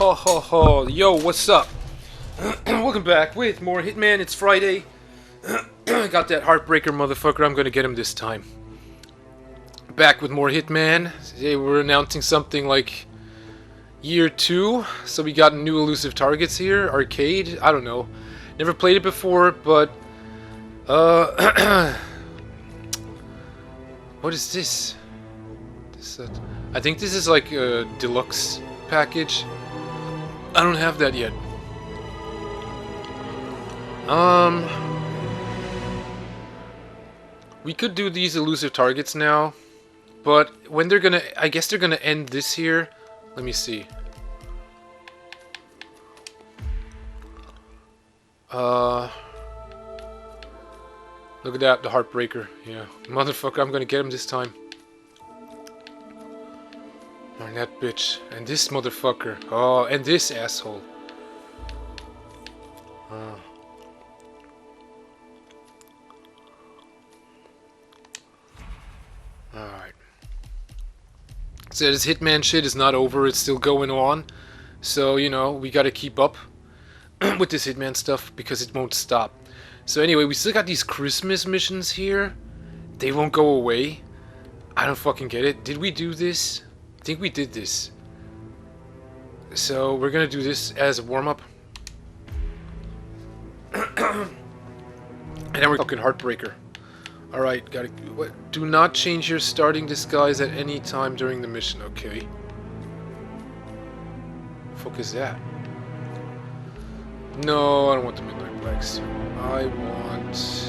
Ho ho ho, yo, what's up? Welcome back with more Hitman. It's Friday. Got that heartbreaker motherfucker. I'm gonna get him this time. Back with more Hitman. Today we're announcing something like year 2. So we got new elusive targets here. Arcade. I don't know. Never played it before, but what is this? I think this is like a deluxe package. I don't have that yet. We could do these elusive targets now, but when they're gonna, I guess they're gonna end this here. Let me see. Look at that, the heartbreaker. Yeah, motherfucker, I'm gonna get him this time. And that bitch, and this motherfucker. Oh, and this asshole. Alright. So this Hitman shit is not over, it's still going on. So, you know, we gotta keep up with this Hitman stuff because it won't stop. So anyway, we still got these Christmas missions here. They won't go away. I don't fucking get it. Did we do this? I think we did this. So we're gonna do this as a warm-up. And then we're fucking heartbreaker. Alright, gotta... What? Do not change your starting disguise at any time during the mission. Okay. The fuck is that? No, I don't want the Midnight Blacks. I want...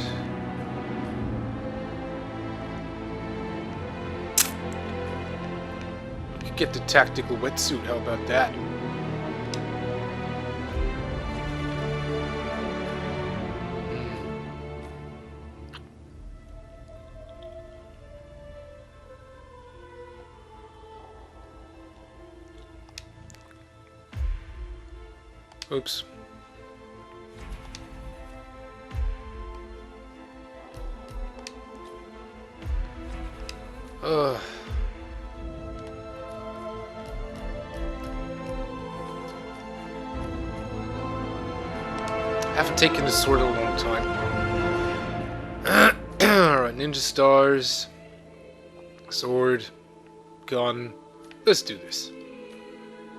Get the tactical wetsuit, how about that? Oops. Haven't taken this sword in a long time. Alright, ninja stars, sword, gun. Let's do this.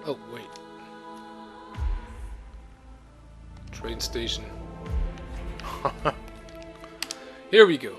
Oh, wait. Train station. Here we go.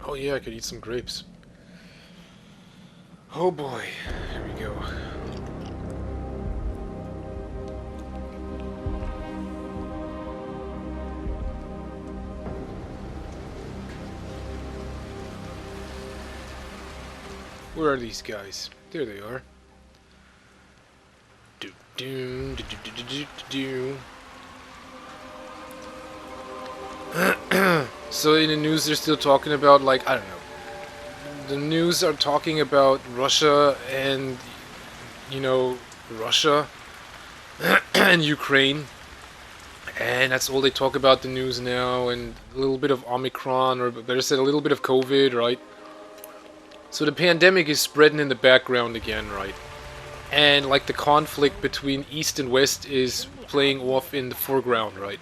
Oh yeah, I could eat some grapes. Oh boy, here we go. Where are these guys? There they are. Do do do do do do do. So in the news they're still talking about, like, I don't know. The news are talking about Russia and, you know, Russia and Ukraine. And that's all they talk about the news now, and a little bit of Omicron, or better said, a little bit of COVID, right? So the pandemic is spreading in the background again, right? And like the conflict between East and West is playing off in the foreground, right?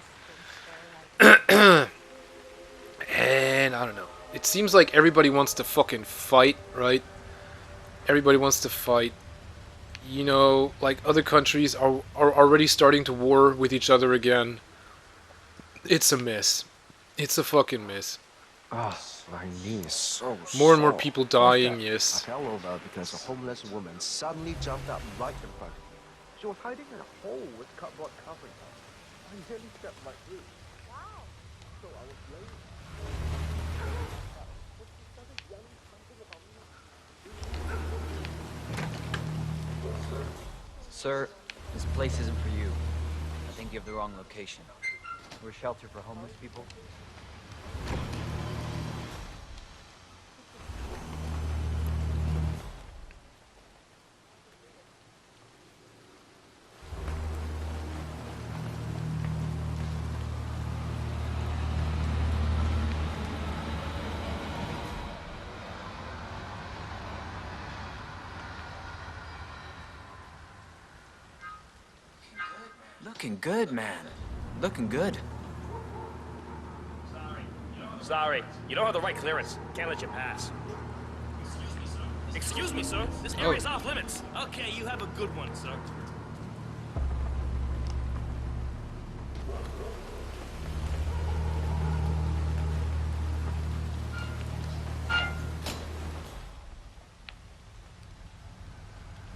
And I don't know. It seems like everybody wants to fucking fight, right? Everybody wants to fight. You know, like other countries are already starting to war with each other again. It's a mess. It's a fucking mess. Ah, my knee is so More and more sore. people dying, I yes. fell over because a homeless woman suddenly jumped up right in front of me. She was hiding in a hole with cardboard covering her. I nearly stepped my foot. Wow! So I was late. But she started yelling something about me. Sir, this place isn't for you. I think you have the wrong location. We're a shelter for homeless people. Looking good, man. Looking good. Sorry, you don't have the right clearance. Can't let you pass. Excuse me, sir. This area's off limits. Okay, you have a good one, sir.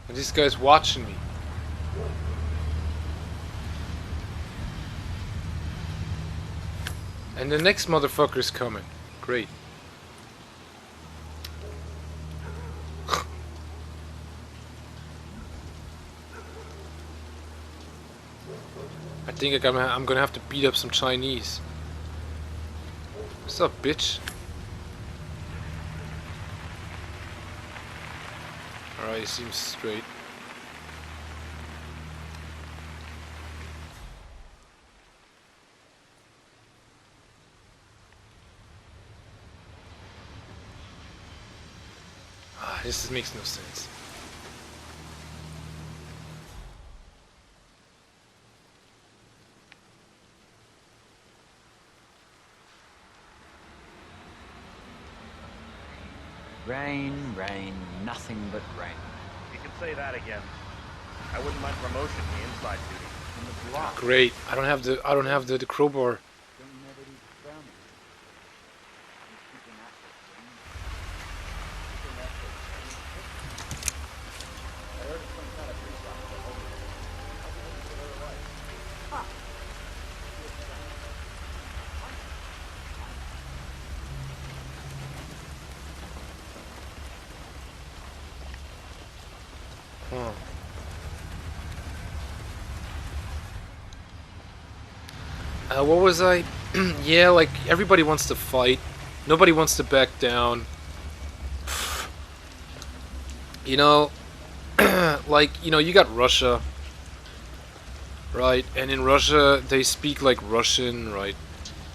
And this guy's watching me. And the next motherfucker's coming. Great. I think I'm gonna have to beat up some Chinese. What's up, bitch? Alright, he seems straight. This makes no sense. Rain, rain, nothing but rain. You can say that again. I wouldn't mind promotion to the inside duty. In the block. Great. I don't have the crowbar. Don't never eat brownies. Huh. What was I? Yeah, like, everybody wants to fight. Nobody wants to back down. You know, like, you know, you got Russia, right? And in Russia, they speak like Russian, right?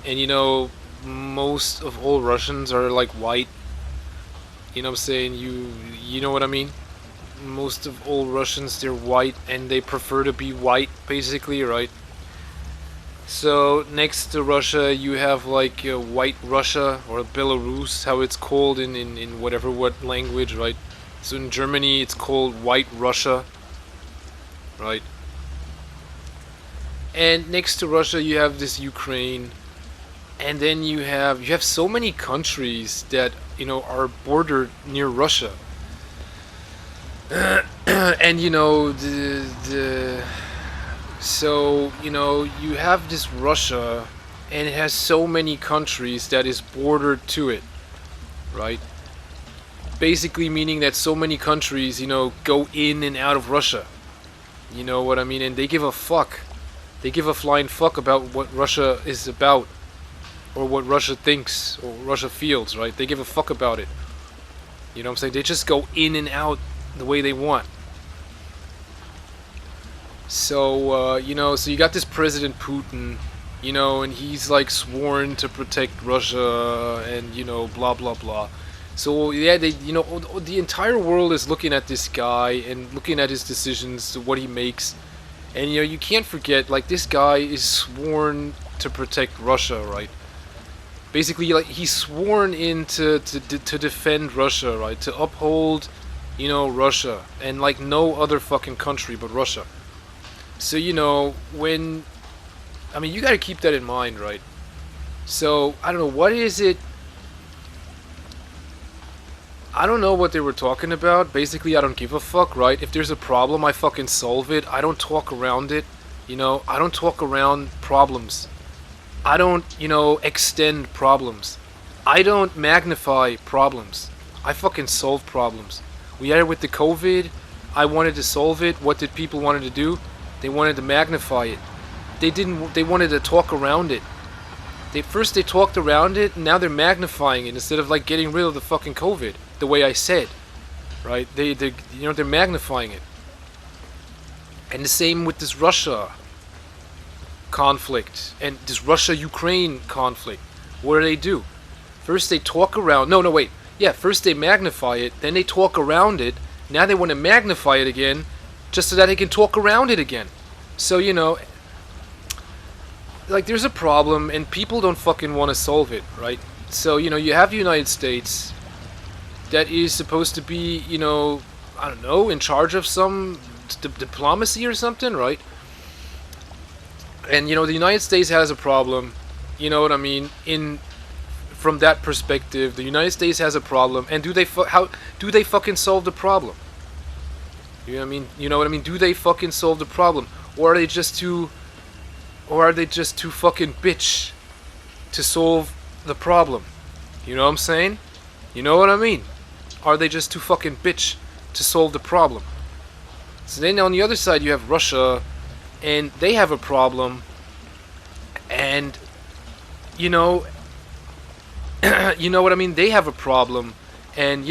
And you know, most of all Russians are like white. You know what I'm saying? You know what I mean? Most of all Russians, they're white, and they prefer to be white, basically, right? So next to Russia, you have like White Russia, or Belarus, how it's called in whatever what language, right? So in Germany, it's called White Russia, right? And next to Russia, you have this Ukraine, and then you have so many countries that, you know, are bordered near Russia. And you know, so, you know, you have this Russia, and it has so many countries that is bordered to it, right? Basically meaning that so many countries, you know, go in and out of Russia. You know what I mean? And they give a fuck. They give a flying fuck about what Russia is about, or what Russia thinks, or Russia feels, right? They give a fuck about it. You know what I'm saying? They just go in and out the way they want. So, you know, so you got this President Putin, you know, and he's like sworn to protect Russia, and, you know, blah, blah, blah. So, yeah, they, you know, the entire world is looking at this guy and looking at his decisions, what he makes. And, you know, you can't forget, like, this guy is sworn to protect Russia, right? Basically, like, he's sworn in to defend Russia, right? To uphold, you know, Russia. And, like, no other fucking country but Russia. So, you know, when... I mean, you gotta keep that in mind, right? So, I don't know, what is it... I don't know what they were talking about. Basically, I don't give a fuck, right? If there's a problem, I fucking solve it. I don't talk around it, you know? I don't talk around problems. I don't, you know, extend problems. I don't magnify problems. I fucking solve problems. We had it with the COVID. I wanted to solve it. What did people wanted to do? They wanted to magnify it. They wanted to talk around it. They talked around it, and now they're magnifying it instead of like getting rid of the fucking COVID. The way I said, right? They're magnifying it. And the same with this Russia conflict and this Russia-Ukraine conflict. What do? First they talk around. No, wait. Yeah, first they magnify it, then they talk around it. Now they want to magnify it again, just so that they can talk around it again. So like there's a problem, and people don't fucking want to solve it, right? So you have the United States that is supposed to be, I don't know, in charge of some diplomacy or something, right? And the United States has a problem. You know what I mean? From that perspective, the United States has a problem, and how do they fucking solve the problem? You know what I mean? You know what I mean? Do they fucking solve the problem, or are they just too fucking bitch to solve the problem? You know what I'm saying? You know what I mean? Are they just too fucking bitch to solve the problem? So then on the other side you have Russia, and they have a problem, and you know what I mean? They have a problem, and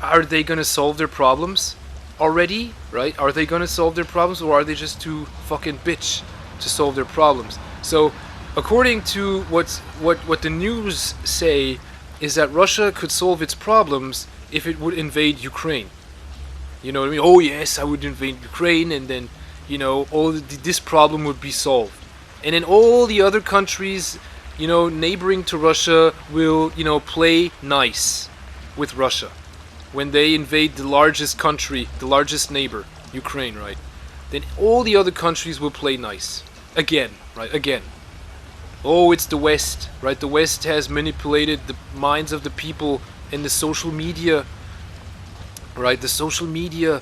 are they gonna solve their problems already? Right? Are they gonna solve their problems, or are they just too fucking bitch to solve their problems? So, according to what the news say, is that Russia could solve its problems if it would invade Ukraine. You know what I mean? Oh yes, I would invade Ukraine, and then this problem would be solved, and then all the other countries, neighboring to Russia will, play nice with Russia when they invade the largest country, the largest neighbor, Ukraine, right? Then all the other countries will play nice again, right? Again. Oh, it's the West, right? The West has manipulated the minds of the people in the social media, right? The social media.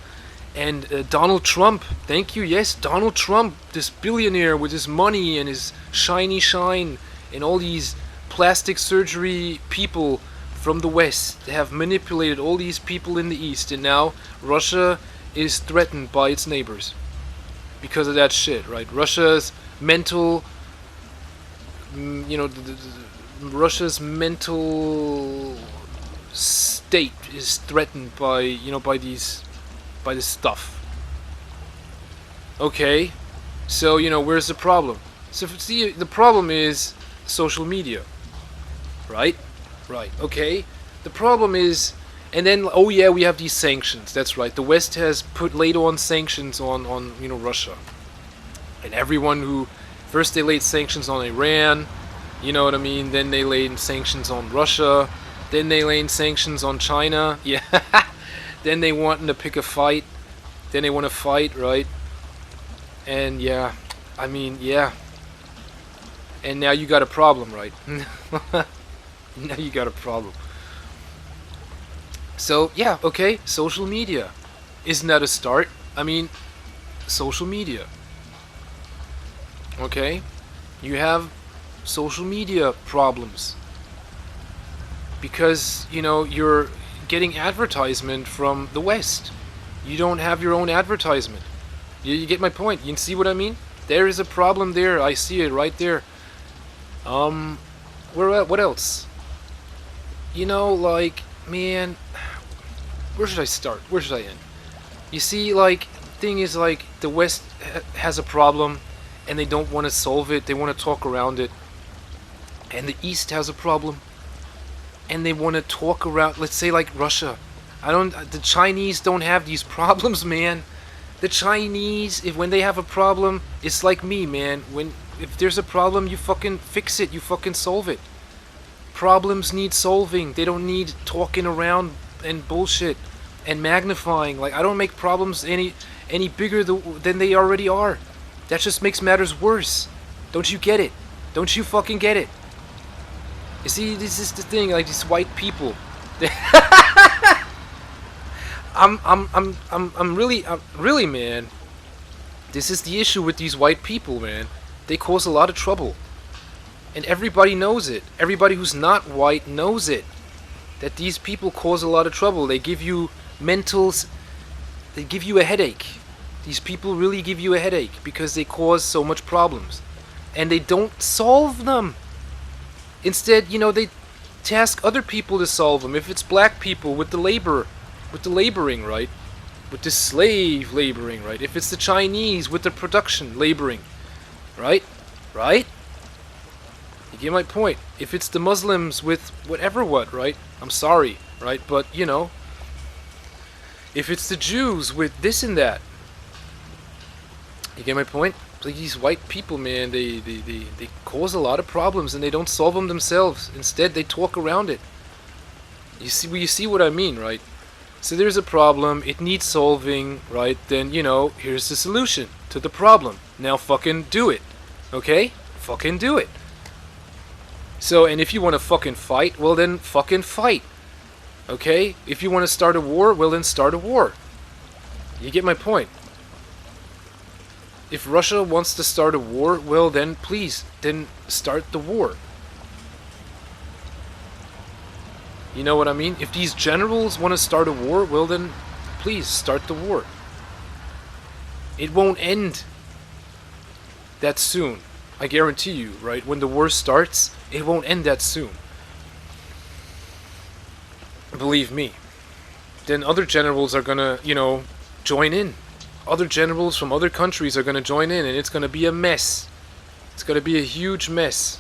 And Donald Trump, thank you, yes, Donald Trump, this billionaire with his money and his shiny shine, and all these plastic surgery people from the West have manipulated all these people in the East, and now Russia is threatened by its neighbors because of that shit, right? Russia's mental, Russia's mental state is threatened by, by this stuff. Okay, so where's the problem? So see, the problem is social media, right? Right. Okay. The problem is, and then oh yeah, we have these sanctions. That's right. The West has laid on sanctions on Russia, and everyone who first they laid sanctions on Iran, you know what I mean? Then they laid sanctions on Russia. Then they laid sanctions on China. Yeah. Then they want to pick a fight. Then they want to fight, right? And yeah, I mean, yeah. And now you got a problem, right? Now you got a problem. So, yeah, okay, social media. Isn't that a start? I mean, social media. Okay? You have social media problems. Because, you're getting advertisement from the West. You don't have your own advertisement. You get my point? You see what I mean? There is a problem there. I see it right there. What else? Man, where should I start? Where should I end? You see, thing is, the West has a problem, and they don't want to solve it. They want to talk around it. And the East has a problem, and they want to talk around, let's say, Russia. The Chinese don't have these problems, man. The Chinese, when they have a problem, it's like me, man. If there's a problem, you fucking fix it. You fucking solve it. Problems need solving. They don't need talking around and bullshit and magnifying. I don't make problems any bigger than they already are. That just makes matters worse. Don't you get it? Don't you fucking get it? You see, this is the thing. These white people. I'm really, man. This is the issue with these white people, man. They cause a lot of trouble. And everybody knows it. Everybody who's not white knows it. That these people cause a lot of trouble. They give you they give you a headache. These people really give you a headache because they cause so much problems. And they don't solve them. Instead, they task other people to solve them. If it's black people with the laboring, right? With the slave laboring, right? If it's the Chinese with the production laboring, right? Right? You get my point. If it's the Muslims with whatever what, right? I'm sorry, right? But, if it's the Jews with this and that, you get my point? Like these white people, man, they cause a lot of problems and they don't solve them themselves. Instead, they talk around it. You see what I mean, right? So there's a problem, it needs solving, right? Then, here's the solution to the problem. Now fucking do it. Okay? Fucking do it. So, and if you want to fucking fight, well then fucking fight. Okay? If you want to start a war, well then start a war. You get my point. If Russia wants to start a war, well then please, then start the war. You know what I mean? If these generals want to start a war, well then please start the war. It won't end that soon. I guarantee you, right? When the war starts, it won't end that soon. Believe me. Then other generals are gonna, join in. Other generals from other countries are gonna join in, and it's gonna be a mess. It's gonna be a huge mess.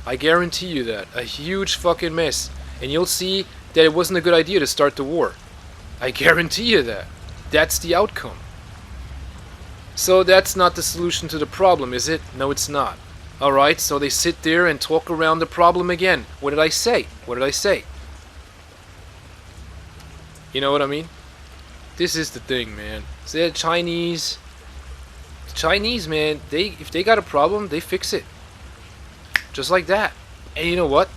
I guarantee you that. A huge fucking mess. And you'll see that it wasn't a good idea to start the war. I guarantee you that. That's the outcome. So that's not the solution to the problem, is it? No, it's not. Alright, so they sit there and talk around the problem again. What did I say? What did I say? You know what I mean? This is the thing, man. So the Chinese, man, if they got a problem, they fix it. Just like that. And you know what?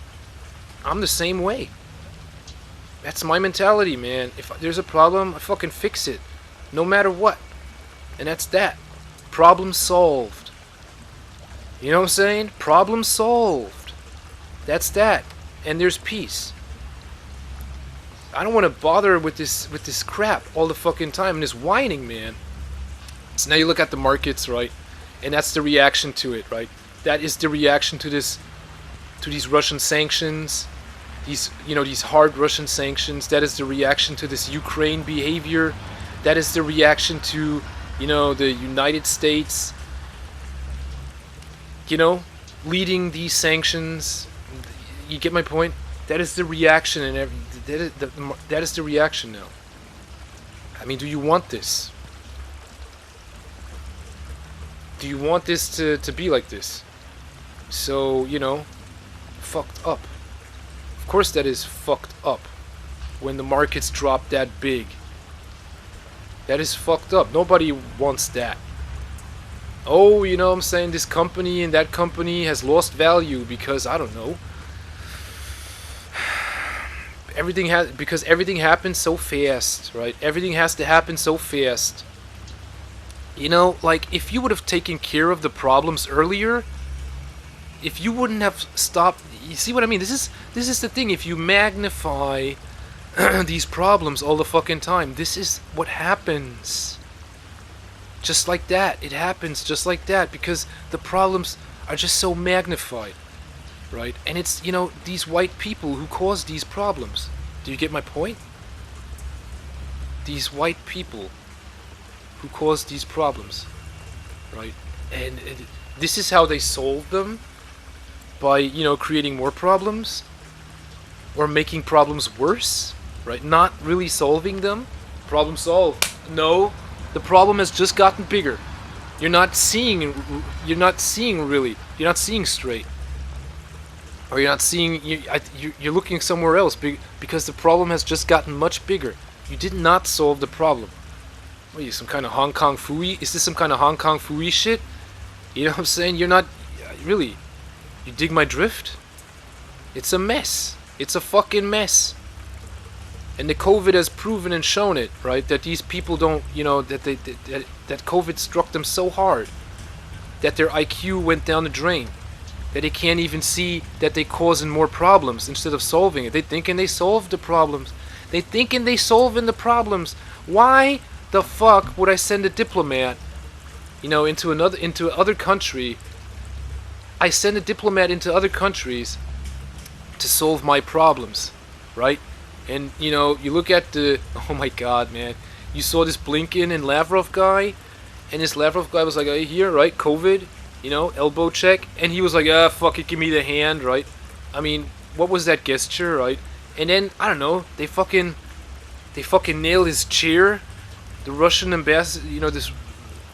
I'm the same way. That's my mentality, man. If there's a problem, I fucking fix it. No matter what. And that's that. Problem solved. You know what I'm saying? Problem solved. That's that. And there's peace. I don't want to bother with this crap all the fucking time and this whining, man. So now you look at the markets, right? And that's the reaction to it, right? That is the reaction to these Russian sanctions. These hard Russian sanctions. That is the reaction to this Ukraine behavior. That is the reaction to, the United States, leading these sanctions. You get my point? That is the reaction, and that is the reaction now. I mean, do you want this? Do you want this to be like this? So, fucked up. Of course that is fucked up. When the markets drop that big. That is fucked up. Nobody wants that. Oh, what I'm saying? This company and that company has lost value because, I don't know. Because everything happens so fast, right? Everything has to happen so fast. Like, if you would have taken care of the problems earlier, if you wouldn't have stopped, you see what I mean? This is the thing. If you magnify these problems all the fucking time, this is what happens. Just like that. It happens just like that because the problems are just so magnified. Right? And it's, these white people who cause these problems. Do you get my point? These white people who cause these problems. Right? And this is how they solve them. By, creating more problems. Or making problems worse. Right? Not really solving them. Problem solved. No. The problem has just gotten bigger. You're not seeing really. You're not seeing straight. Or you're not seeing, you're looking somewhere else because the problem has just gotten much bigger. You did not solve the problem. What are you, some kind of Hong Kong Phooey? Is this some kind of Hong Kong Phooey shit? You know what I'm saying? You're not, really, you dig my drift? It's a mess. It's a fucking mess. And the COVID has proven and shown it, right? That these people don't, that COVID struck them so hard. That their IQ went down the drain. That they can't even see that they're causing more problems instead of solving it. They thinking they solved the problems. They thinking they solving the problems. Why the fuck would I send a diplomat, into other country? I send a diplomat into other countries to solve my problems, right? And you look at the, oh my god, man, you saw this Blinken and Lavrov guy, and this Lavrov guy was like, hey, here, right, COVID, elbow check, and he was like, fuck it, give me the hand, right? I mean, what was that gesture, right? And then, I don't know, they fucking nailed his chair. The Russian ambassador, this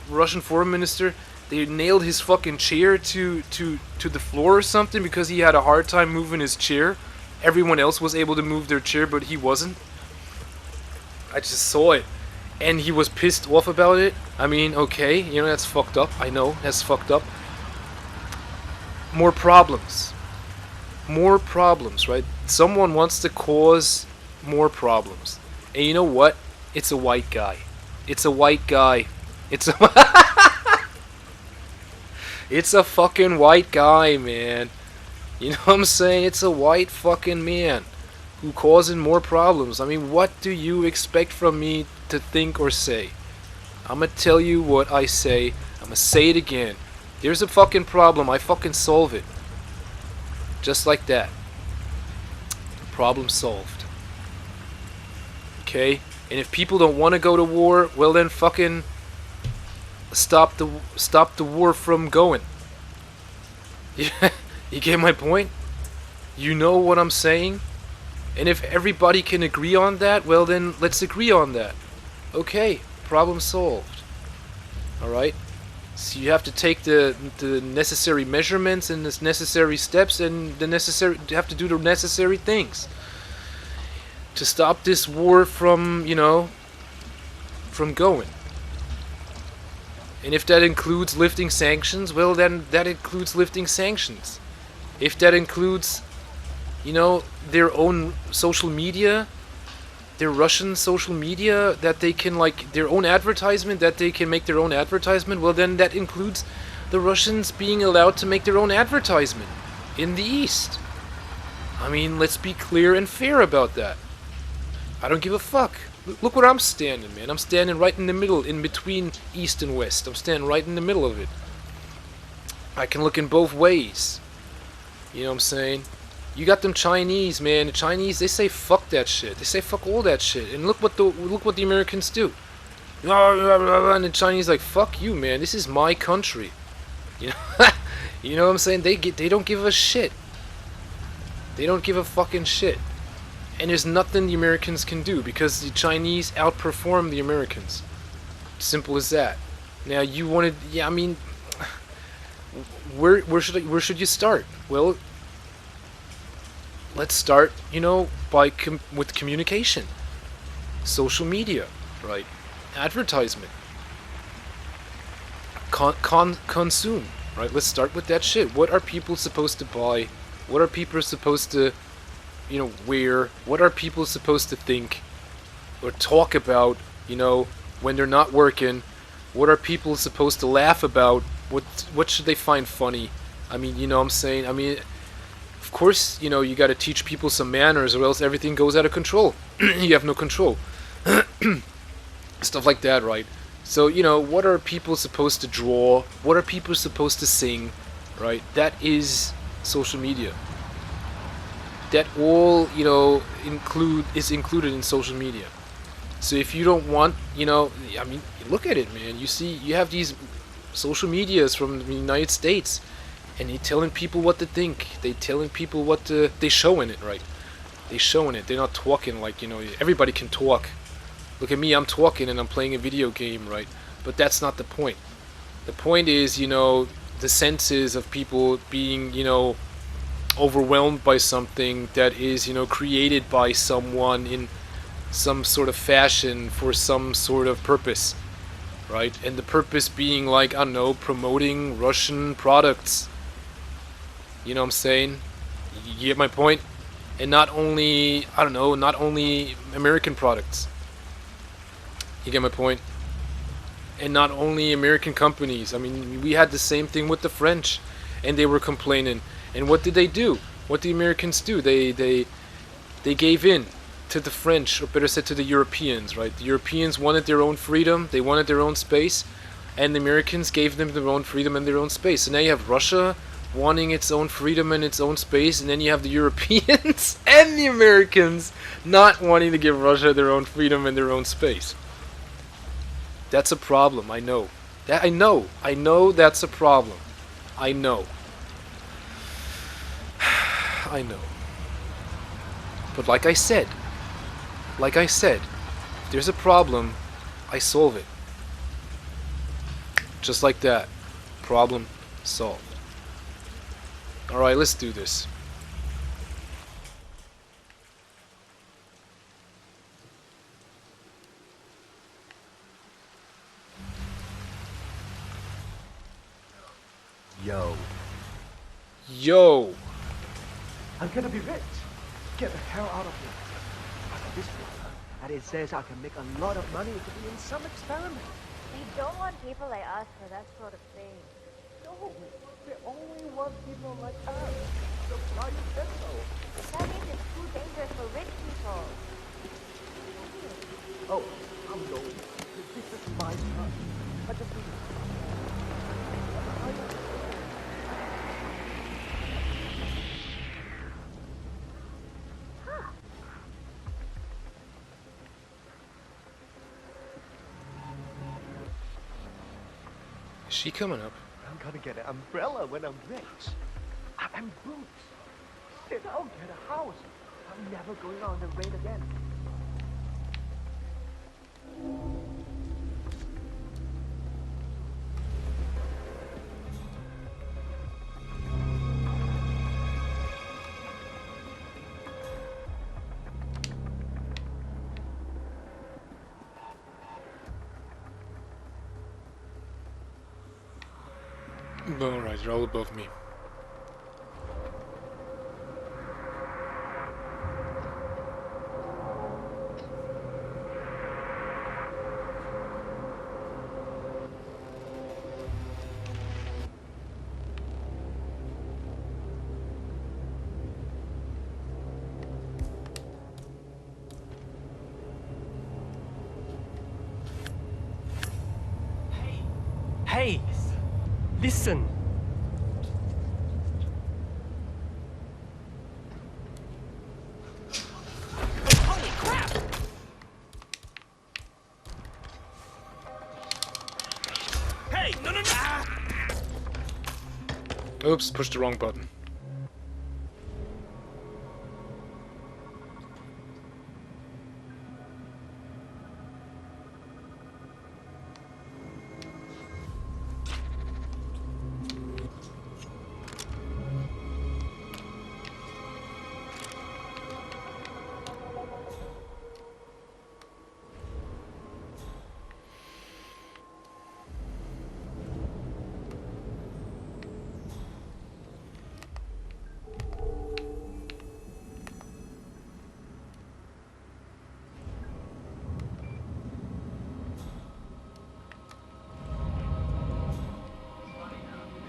Russian foreign minister, they nailed his fucking chair to the floor or something because he had a hard time moving his chair. Everyone else was able to move their chair, but he wasn't. I just saw it. And he was pissed off about it. I mean, okay, that's fucked up. I know, that's fucked up. More problems. More problems, right? Someone wants to cause more problems. And you know what? It's a white guy. It's a white guy. It's a It's a fucking white guy, man. You know what I'm saying? It's a white fucking man who causing more problems. I mean, what do you expect from me to think or say? I'm gonna tell you what I say. I'm gonna say it again. There's a fucking problem. I fucking solve it. Just like that. Problem solved. Okay? And if people don't want to go to war, well then fucking stop the war from going. Yeah, you get my point? You know what I'm saying? And if everybody can agree on that, well then let's agree on that. Okay, problem solved. Alright? So you have to take the necessary measurements and the necessary steps and you have to do the necessary things to stop this war from, from going. And if that includes lifting sanctions, well then that includes lifting sanctions. If that includes, their own social media, their Russian social media, that they can, their own advertisement, that they can make their own advertisement, well then that includes the Russians being allowed to make their own advertisement in the East. I mean, let's be clear and fair about that. I don't give a fuck. Look where I'm standing, man. I'm standing right in the middle, in between East and West. I'm standing right in the middle of it. I can look in both ways. You know what I'm saying? You got them Chinese, man. The Chinese, they say fuck that shit. They say fuck all that shit. And look what the Americans do. And the Chinese like, fuck you, man. This is my country. You know, you know what I'm saying? They don't give a shit. They don't give a fucking shit. And there's nothing the Americans can do because the Chinese outperform the Americans. Simple as that. Now you wanted, yeah, I mean, where should you start? Well, let's start, with communication, social media, right? Advertisement, consume, right? Let's start with that shit. What are people supposed to buy? What are people supposed to, wear? What are people supposed to think or talk about, when they're not working? What are people supposed to laugh about? What should they find funny? I mean, you know what I'm saying? I mean, of course, you got to teach people some manners or else everything goes out of control. You have no control. Stuff like that, right? So, what are people supposed to draw? What are people supposed to sing? Right? That is social media. That all, is included in social media. So if you don't want, I mean, look at it, man. You have these social medias from the United States, and they're telling people what to think. They're telling people they're showing it, right? They're showing it. They're not talking like, everybody can talk. Look at me, I'm talking and I'm playing a video game, right? But that's not the point. The point is, the senses of people being, overwhelmed by something that is, created by someone in some sort of fashion for some sort of purpose, right? And the purpose being like, I don't know, promoting Russian products. You know what I'm saying? You get my point? And not only American products. You get my point? And not only American companies. I mean, we had the same thing with the French, and they were complaining. And what did they do? What did the Americans do? They gave in to the French, or better said to the Europeans, right? The Europeans wanted their own freedom, they wanted their own space, and the Americans gave them their own freedom and their own space. So now you have Russia wanting its own freedom and its own space, and then you have the Europeans and the Americans not wanting to give Russia their own freedom and their own space. That's a problem, I know. I know that's a problem. I know. I know. But like I said, if there's a problem, I solve it. Just like that. Problem solved. Alright, let's do this. Yo. Yo! I'm gonna be rich. Get the hell out of here. I got this paper, and it says I can make a lot of money to be in some experiment. We don't want people like us for that sort of thing. No, they only want people like us. The flying pencil. That means it's too dangerous for rich people. Oh, I'm going. This is my time. I just need Is she coming up? I'm gonna get an umbrella when I'm rich. And boots. Then I'll get a house. I'm never going on the rain again. Alright, they're all above me. Hey! Listen! Holy crap! Hey! No, no, no! Oops, pushed the wrong button.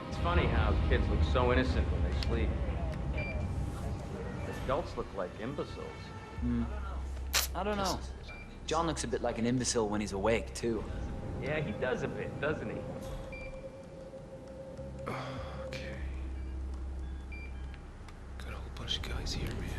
It's funny how kids look so innocent when they sleep. Adults look like imbeciles. I don't know. John looks a bit like an imbecile when he's awake, too. Yeah, he does a bit, doesn't he? Okay. Got a whole bunch of guys here, man.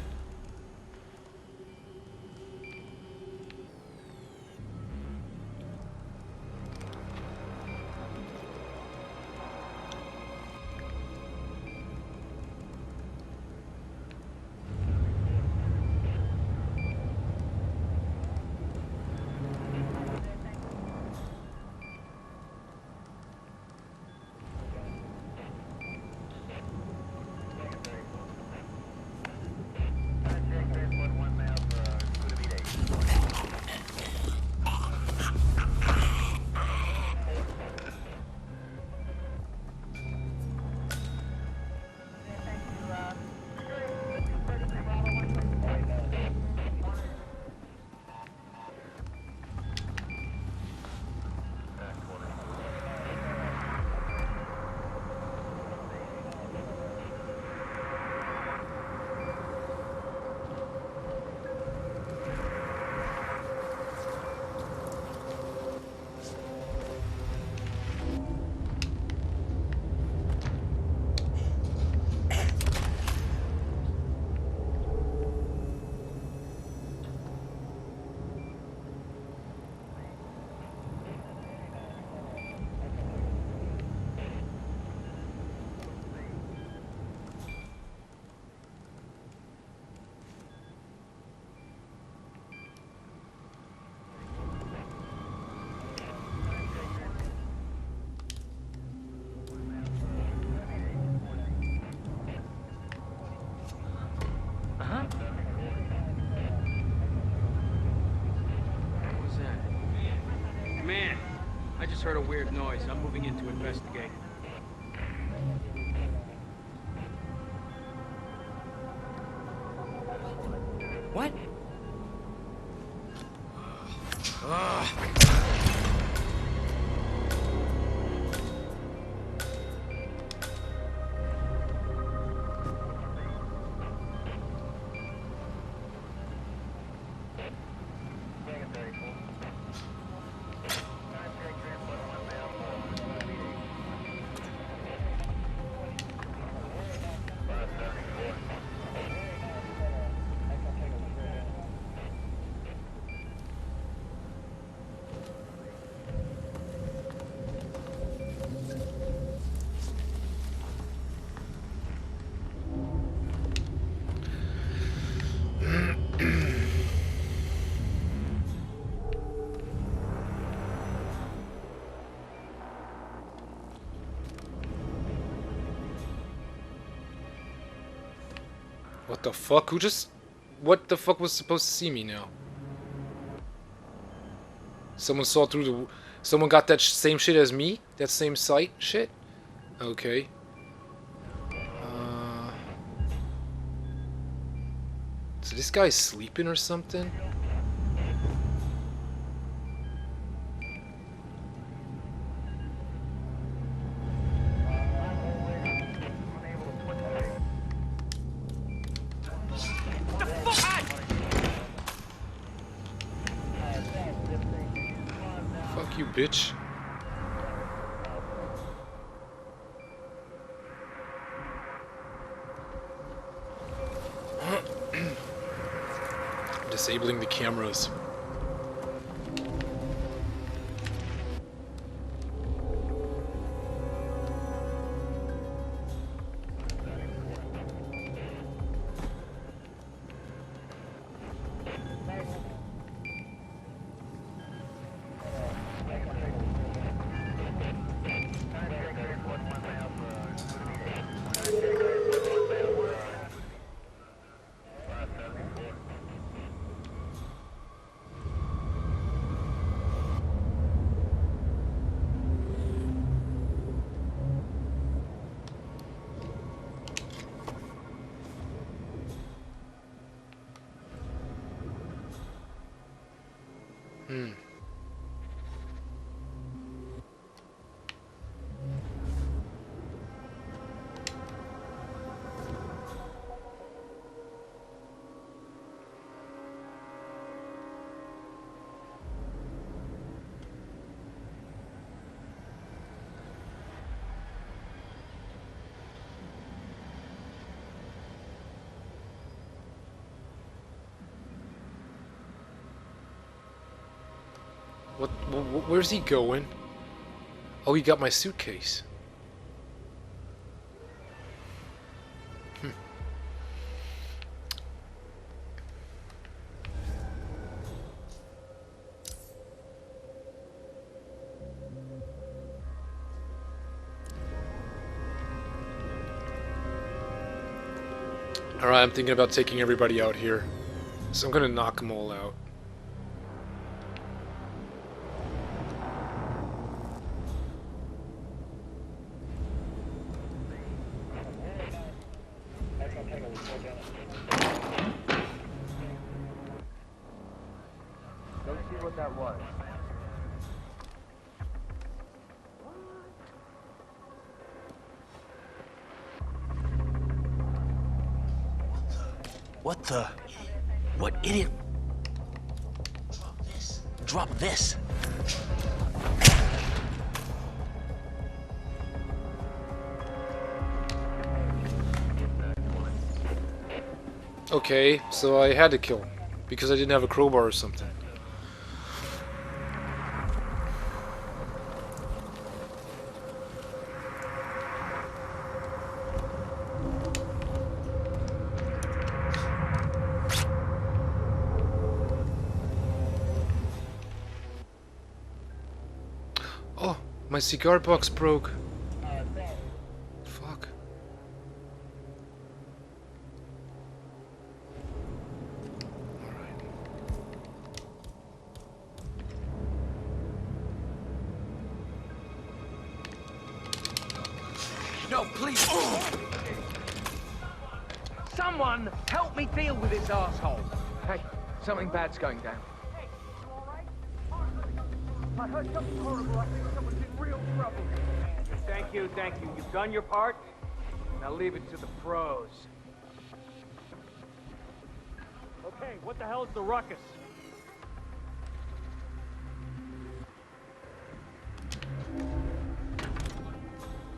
Man, I just heard a weird noise. I'm moving in to investigate. What? What the fuck? Who just... What the fuck was supposed to see me now? Someone saw through the... Someone got that same shit as me? That same sight shit? Okay. So this guy's sleeping or something? Fuck you, bitch. Disabling the cameras. Where's he going? Oh, he got my suitcase. Alright, I'm thinking about taking everybody out here. So I'm gonna knock them all out. Let's see what that was. What the? What idiot? Drop this. Okay, so I had to kill him because I didn't have a crowbar or something. Oh, my cigar box broke. Fuck. Alright. Someone help me deal with this asshole. Hey, something bad's going down. Hey, you alright? I heard something horrible. I think someone's in real trouble. Thank you, thank you. You've done your part. Now leave it to the pros. Okay, what the hell is the ruckus?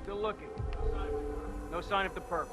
Still looking. No sign of the perp.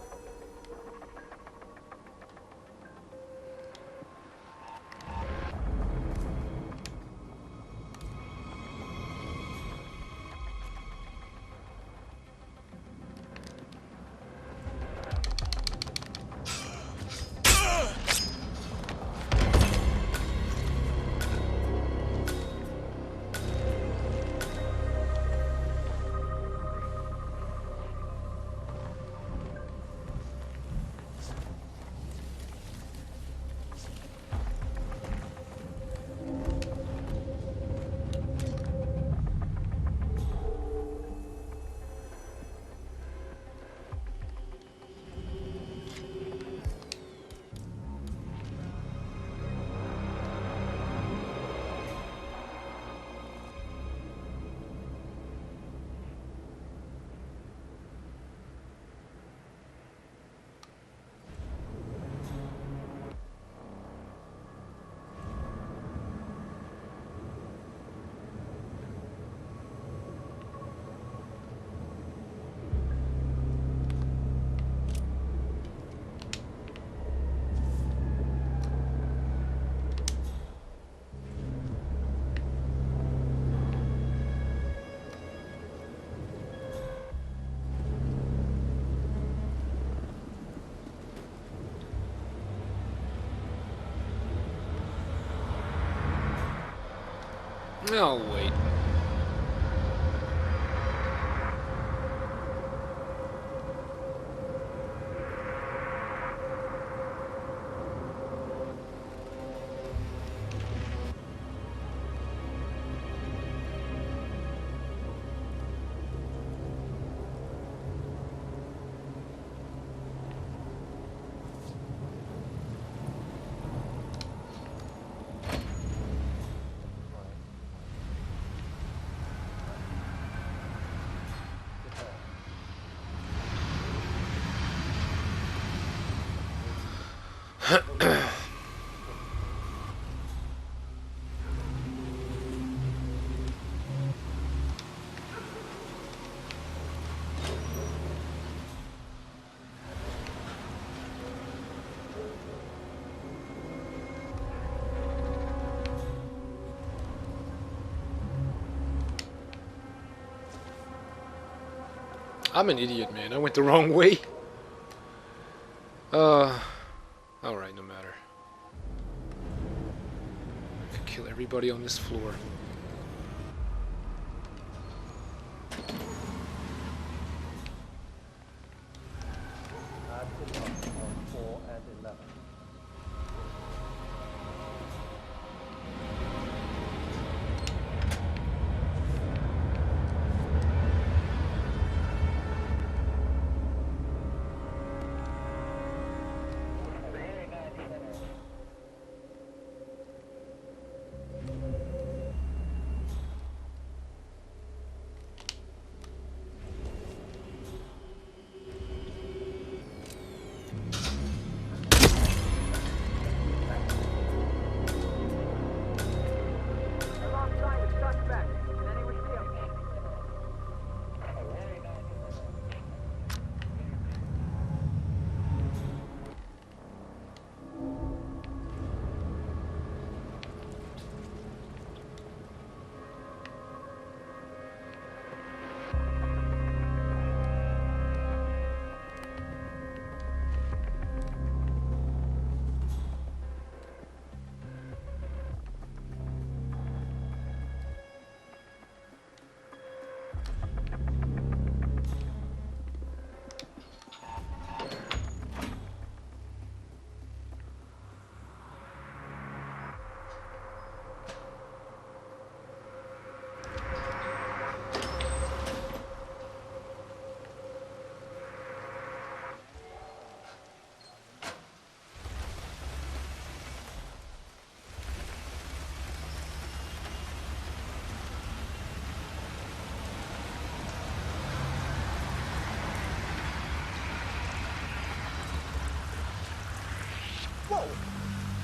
Oh, wait. I'm an idiot, man. I went the wrong way. Alright, no matter. I could kill everybody on this floor. On 4 and 11.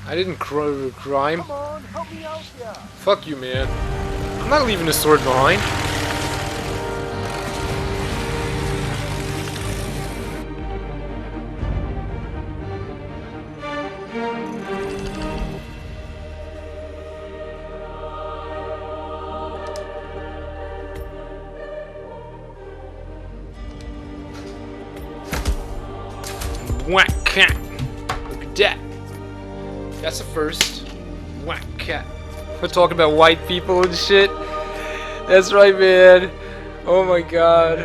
I didn't crime. Come on, help me out here. Fuck you, man. I'm not leaving the sword behind. Whack cat. Look at that. That's a first. Whack cat. We're talking about white people and shit. That's right, man. Oh my god.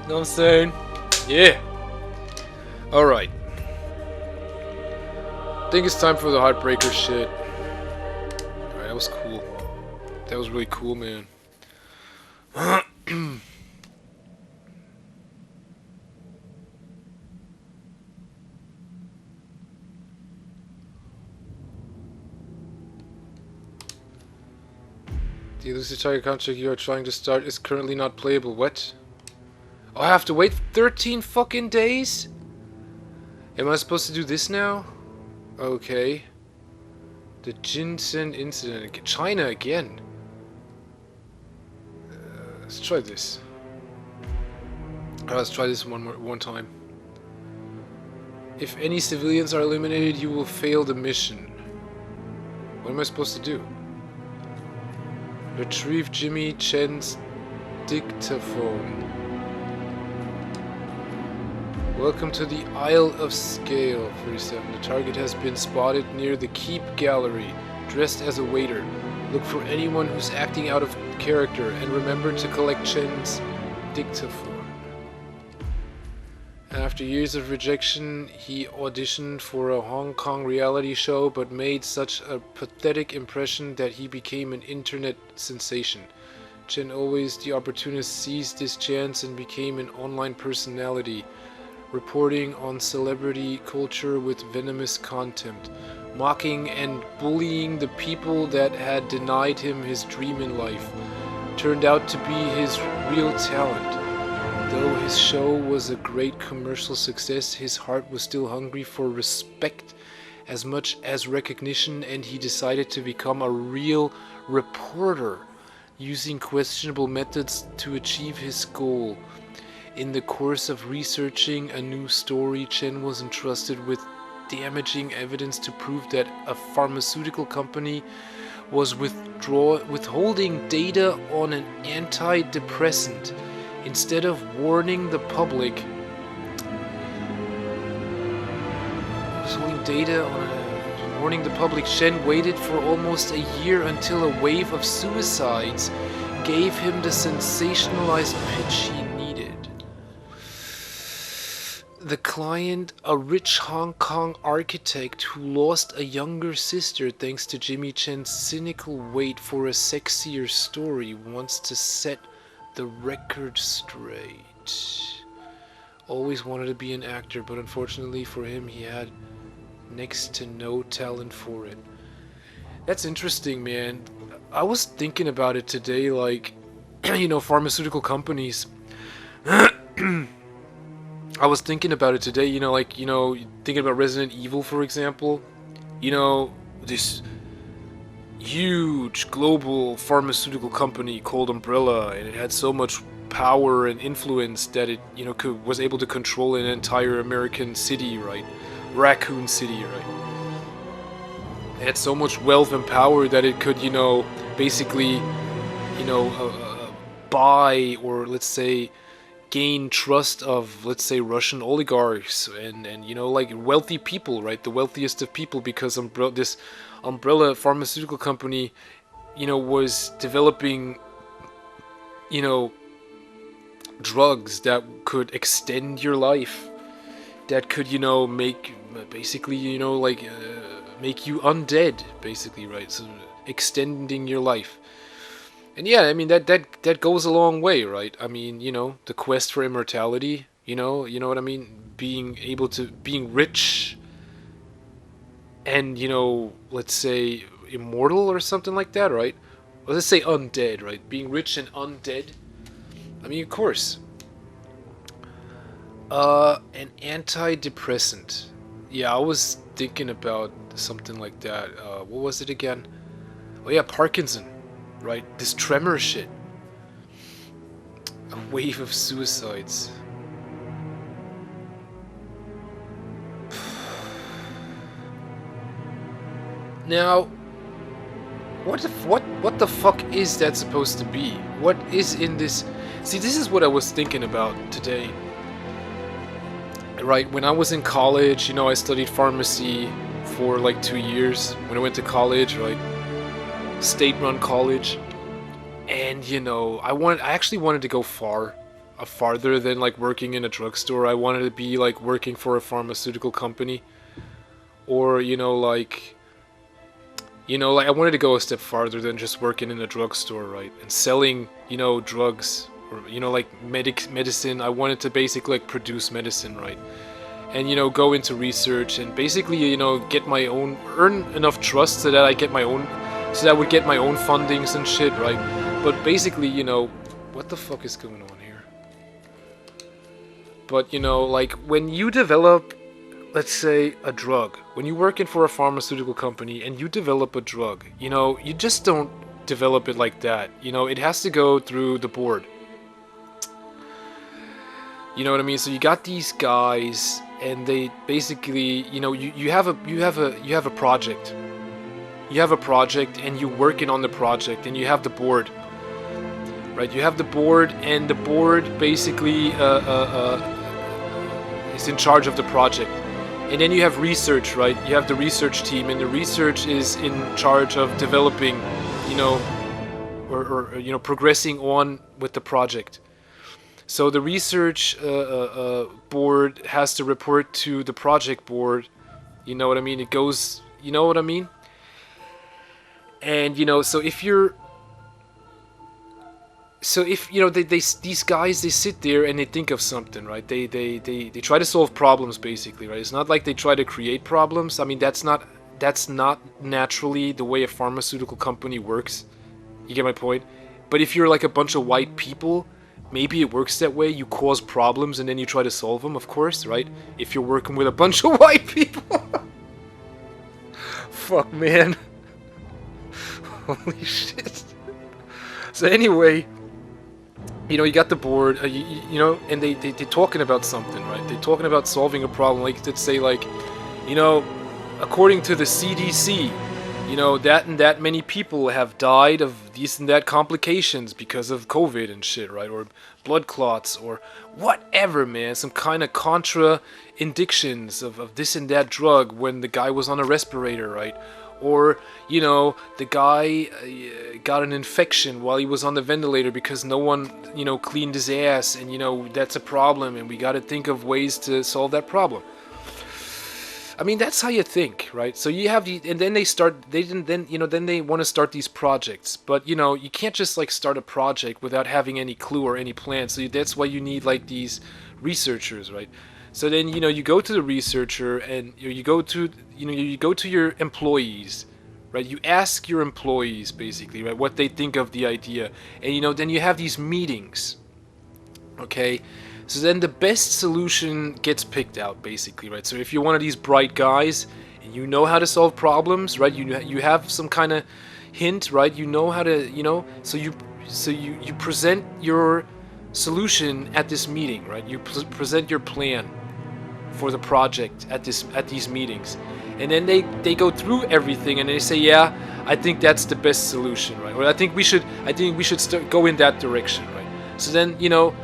Know what I'm saying? Yeah. Alright. I think it's time for the Heartbreaker shit. Alright, that was cool. That was really cool, man. The Illusive Tiger contract you are trying to start is currently not playable. What? Oh, I have to wait 13 fucking days? Am I supposed to do this now? Okay. The Jinsen incident. China again. Let's try this. Alright, let's try this one time. If any civilians are eliminated, you will fail the mission. What am I supposed to do? Retrieve Jimmy Chen's dictaphone. Welcome to the Isle of Scale, 47. The target has been spotted near the Keep Gallery, dressed as a waiter. Look for anyone who's acting out of character, and remember to collect Chen's dictaphone. After years of rejection, he auditioned for a Hong Kong reality show, but made such a pathetic impression that he became an internet sensation. Chen, always the opportunist, seized this chance and became an online personality, reporting on celebrity culture with venomous contempt, mocking and bullying the people that had denied him his dream in life. Turned out to be his real talent. Though his show was a great commercial success, his heart was still hungry for respect as much as recognition, and he decided to become a real reporter, using questionable methods to achieve his goal. In the course of researching a new story, Chen was entrusted with damaging evidence to prove that a pharmaceutical company was withholding data on an antidepressant. Instead of warning the public, Shen waited for almost a year until a wave of suicides gave him the sensationalized pitch he needed. The client, a rich Hong Kong architect who lost a younger sister thanks to Jimmy Chen's cynical wait for a sexier story, wants to set the record straight. Always wanted to be an actor, but unfortunately for him, he had next to no talent for it. That's interesting, man. I was thinking about it today, like, you know, pharmaceutical companies. I was thinking about it today, you know, like, you know, thinking about Resident Evil, for example. You know, this huge global pharmaceutical company called Umbrella, and it had so much power and influence that it, you know, was able to control an entire American city, right? Raccoon City, right? It had so much wealth and power that it could, you know, basically, you know, buy, or let's say gain trust of, let's say, Russian oligarchs and you know, like wealthy people, right? The wealthiest of people, because this Umbrella pharmaceutical company, you know, was developing, you know, drugs that could extend your life, that could, you know, make, basically, you know, like, make you undead, basically, right? So, extending your life. And yeah, I mean, that goes a long way, right? I mean, you know, the quest for immortality, you know what I mean? Being rich, and, you know, let's say immortal or something like that, right? Or let's say undead, right? Being rich and undead. I mean, of course. An antidepressant. Yeah, I was thinking about something like that. What was it again? Oh yeah, Parkinson, right? This tremor shit. A wave of suicides. Now, what the fuck is that supposed to be? What is in this? See, this is what I was thinking about today. Right, when I was in college, you know, I studied pharmacy for like 2 years when I went to college, right? State-run college. And you know, I actually wanted to go farther than like working in a drugstore. I wanted to be like working for a pharmaceutical company, or like I wanted to go a step farther than just working in a drugstore, right? And selling, you know, drugs, or you know, like medicine. I wanted to basically like produce medicine, right? And you know, go into research and basically, you know, get my own, earn enough trust so that I get my own, so that I would get my own fundings and shit, right? But basically, you know, what the fuck is going on here? But you know, like when you develop, let's say, a drug, when you're working for a pharmaceutical company and you develop a drug, you know, you just don't develop it like that. You know, it has to go through the board. You know what I mean? So you got these guys, and they basically, you know, you have a project. You have a project, and you're working on the project, and you have the board, right? You have the board, and the board basically is in charge of the project. And then you have research, right? You have the research team, and the research is in charge of developing, you know, or you know, progressing on with the project. So the research board has to report to the project board. You know what I mean? It goes, you know what I mean? And you know, so if you know, these guys, they sit there and they think of something, right? They try to solve problems, basically, right? It's not like they try to create problems. I mean, that's not naturally the way a pharmaceutical company works. You get my point? But if you're like a bunch of white people, maybe it works that way. You cause problems and then you try to solve them, of course, right? If you're working with a bunch of white people. Fuck, man. Holy shit. So anyway, you know, you got the board, you know, and they're talking about something, right? They're talking about solving a problem. Like, let's say, like, you know, according to the CDC, you know, that and that many people have died of these and that complications because of COVID and shit, right? Or blood clots or whatever, man. Some kind of contra-indictions of this and that drug when the guy was on a respirator, right? Or, you know, the guy got an infection while he was on the ventilator because no one, you know, cleaned his ass, and, you know, that's a problem, and we got to think of ways to solve that problem. I mean, that's how you think, right? So you have and then they want to start these projects, but you know, you can't just like start a project without having any clue or any plan. So that's why you need like these researchers, right? So then, you know, you go to the researcher, and you go to your employees, right? You ask your employees basically, right, what they think of the idea, and you know, then you have these meetings, okay? So then the best solution gets picked out, basically, right? So if you're one of these bright guys and you know how to solve problems, right? You have some kind of hint, right? You know how to, you know, so you present your solution at this meeting, right? You present your plan for the project at these meetings, and then they go through everything and they say, yeah, I think that's the best solution, right? Or I think we should go in that direction, right? So then, you know,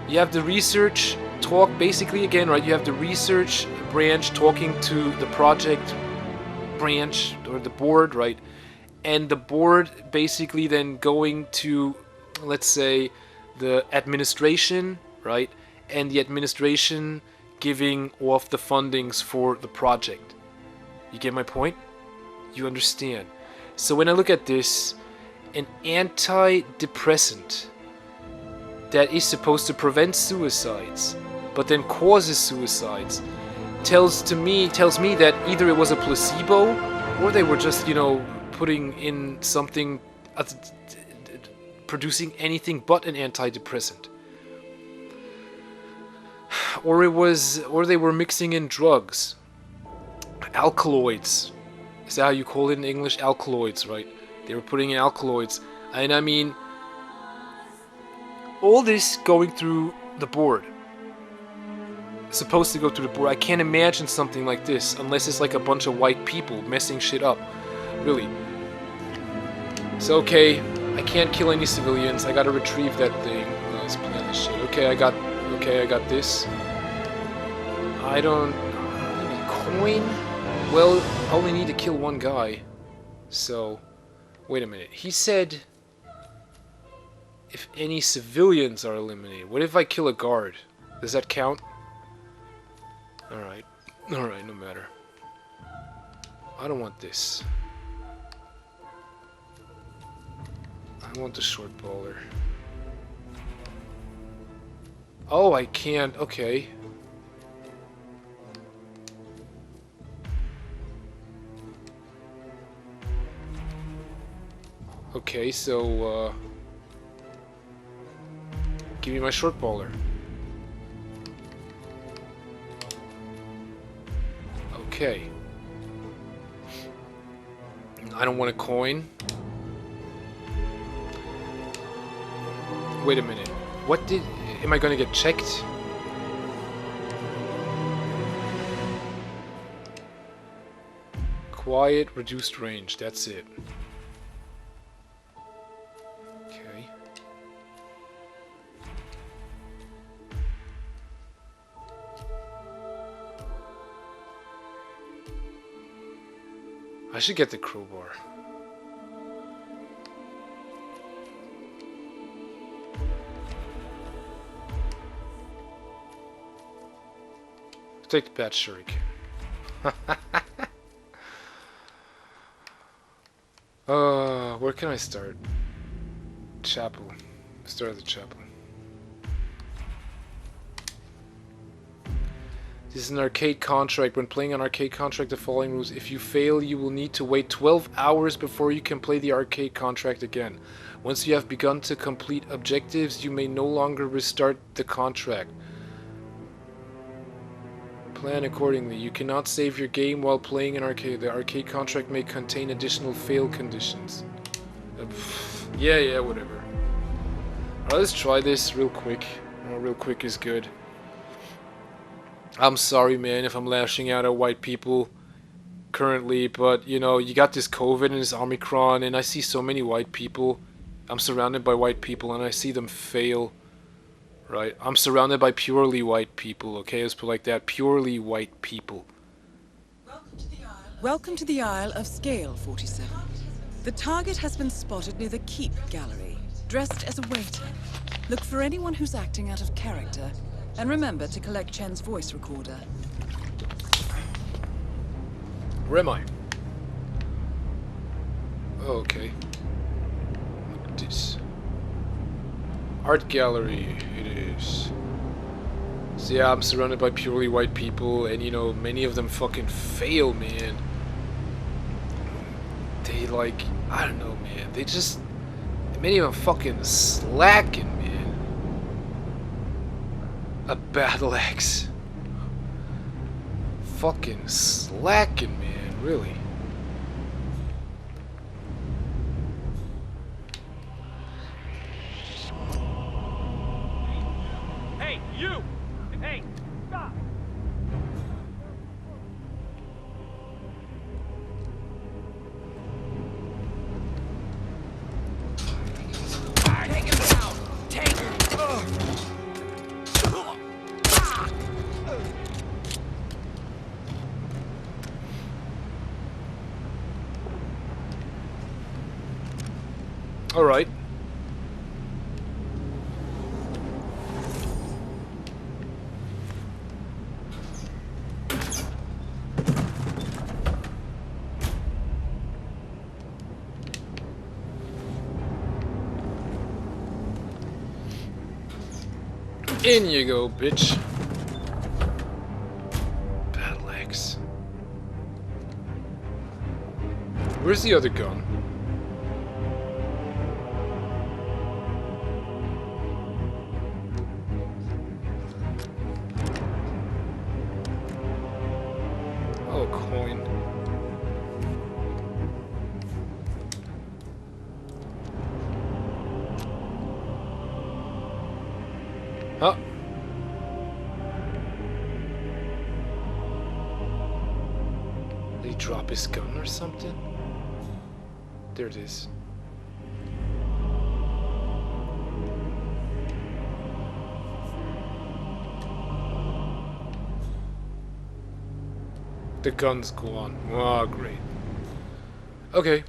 you have the research talk, basically, again, right? You have the research branch talking to the project branch or the board, right? And the board basically then going to, let's say, the administration, right? And the administration giving off the fundings for the project. You get my point? You understand? So when I look at this, an antidepressant that is supposed to prevent suicides, but then causes suicides, tells me that either it was a placebo, or they were just, you know, putting in something, producing anything but an antidepressant. or they were mixing in drugs. Alkaloids. Is that how you call it in English? Alkaloids, right? They were putting in alkaloids. And I mean, all this going through the board. Supposed to go through the board. I can't imagine something like this unless it's like a bunch of white people messing shit up. Really. So, okay, I can't kill any civilians. I gotta retrieve that thing. Let's plan this shit. Okay, I got this. I don't need a coin. Well, I only need to kill one guy. So, wait a minute. He said if any civilians are eliminated. What if I kill a guard? Does that count? Alright. Alright, no matter. I don't want this. I want the short baller. Oh, I can't. Okay. Okay, so, give me my short baller. Okay. I don't want a coin. Wait a minute. What did... Am I gonna get checked? Quiet, reduced range. That's it. Okay. I should get the crowbar. Take the bat shuriken. Where can I start? Chapel. Start at the chapel. This is an arcade contract. When playing an arcade contract, the following rules. If you fail, you will need to wait 12 hours before you can play the arcade contract again. Once you have begun to complete objectives, you may no longer restart the contract. Plan accordingly. You cannot save your game while playing an arcade. The arcade contract may contain additional fail conditions. Yeah, whatever. Alright, let's try this real quick. Real quick is good. I'm sorry, man, if I'm lashing out at white people currently, but, you know, you got this COVID and this Omicron, and I see so many white people. I'm surrounded by white people, and I see them fail. Right? I'm surrounded by purely white people, okay? Let's put it like that. Purely white people. Welcome to the Isle of Scale 47. The target has been spotted near the Keep Gallery, dressed as a waiter. Look for anyone who's acting out of character, and remember to collect Chen's voice recorder. Where am I? Oh, okay. Look at this. Art gallery, it is. So yeah, I'm surrounded by purely white people, and you know, many of them fucking fail, man. They like, I don't know, man. They just, many of them fucking slacking, man. A battle axe. Fucking slacking, man, really. Hey, you! Hey, stop! Take him down! Take him! All right. In you go, bitch. Battle axe. Where's the other gun? a coin. Huh? Did he drop his gun or something? There it is. The gun's gone. Oh, great. Okay.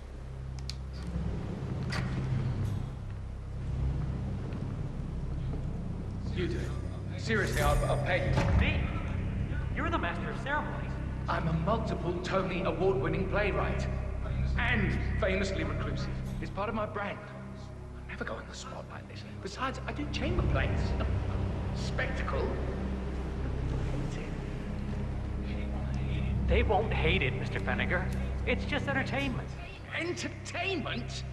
You do. Seriously, I'll pay you. Me? You're the master of ceremonies. I'm a multiple Tony award-winning playwright. And famously reclusive. It's part of my brand. I never go on the spot like this. Besides, I do chamber plays. Spectacle. They won't hate it, Mr. Feniger. It's just entertainment. Entertainment?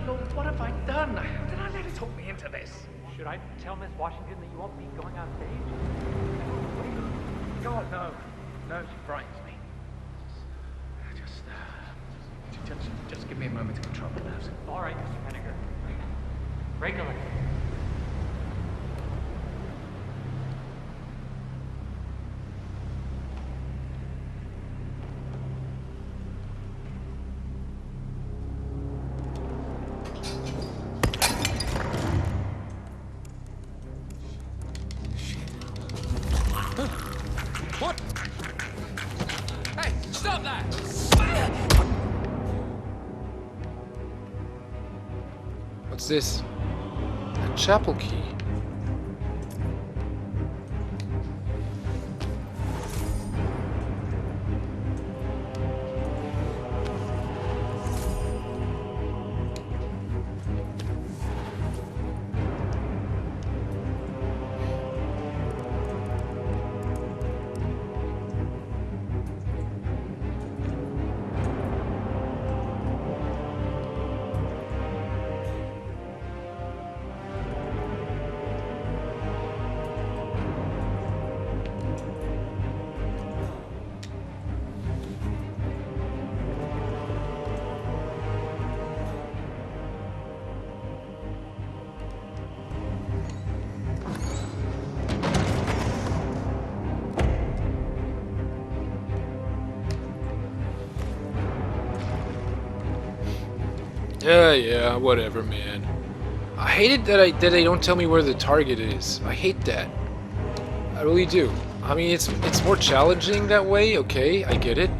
Lord, what have I done? How did I let it talk me into this? Should I tell Miss Washington that you won't be going on stage? God, no. No, she frightens me. Just give me a moment to control my nerves. All right, Mr. Feniger. Regular. What? Hey, stop that! What's this? A chapel key. Yeah, whatever, man. I hate it that they don't tell me where the target is. I hate that. I really do. I mean, it's more challenging that way, okay, I get it.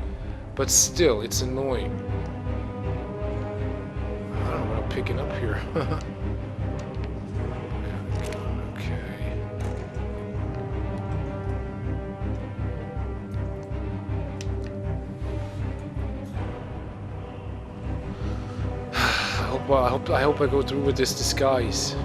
But still, it's annoying. I don't know what I'm picking up here. Okay. I hope I go through with this disguise.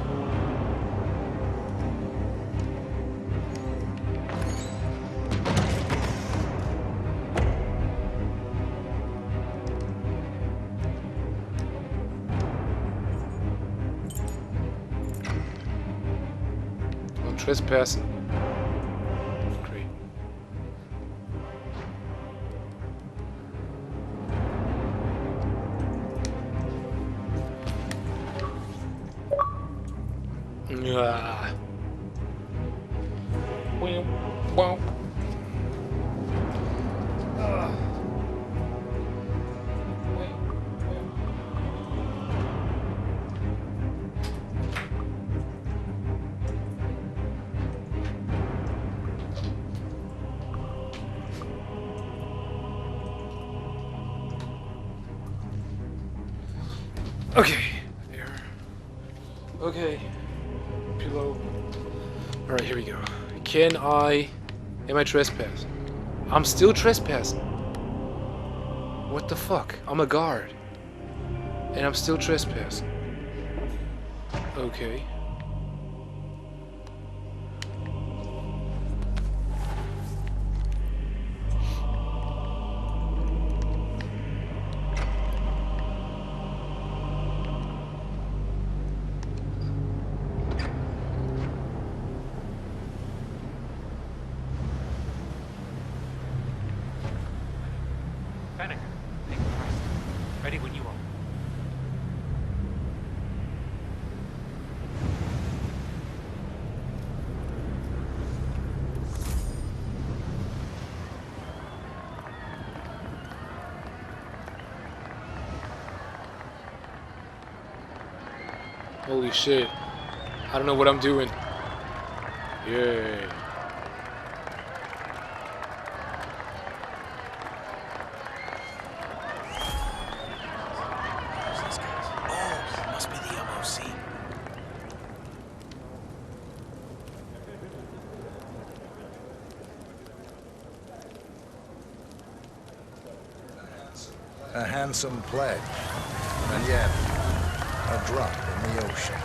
I'm trespassing. Great. Ah. Well, well. Okay. There. Okay. Pillow. Alright, here we go. Am I trespassing? I'm still trespassing. What the fuck? I'm a guard. And I'm still trespassing. Okay. Fennec. Hey, Christ. Ready when you are. Holy shit. I don't know what I'm doing. Yay. These guys. Oh, must be the MOC. A handsome pledge. And yet, a drop in the ocean.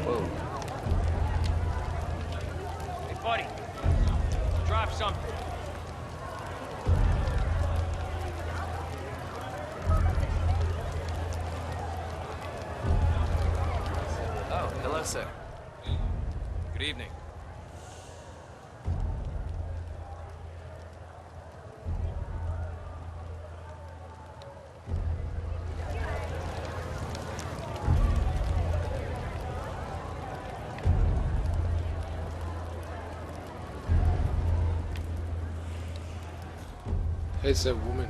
Whoa. Hey, buddy. Drop something. Oh, hello, sir. Good evening. It's a woman.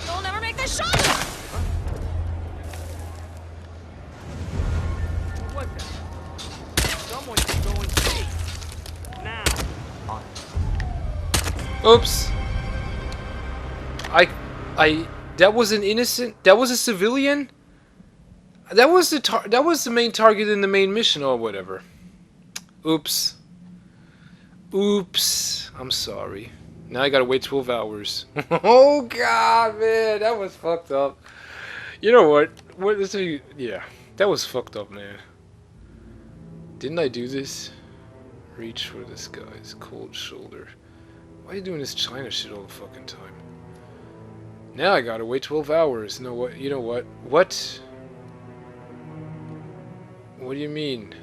You'll never make this shot! What was that? Someone should go and see. Now. Oops. That was an innocent. That was a civilian. That was the main target in the main mission or whatever. Oops. Oops. I'm sorry. Now I gotta wait 12 hours. Oh god, man, that was fucked up. You know what? Yeah, that was fucked up, man. Didn't I do this? Reach for the skies, cold shoulder. Why are you doing this China shit all the fucking time? Now I gotta wait 12 hours. No, what? You know what? What? What do you mean?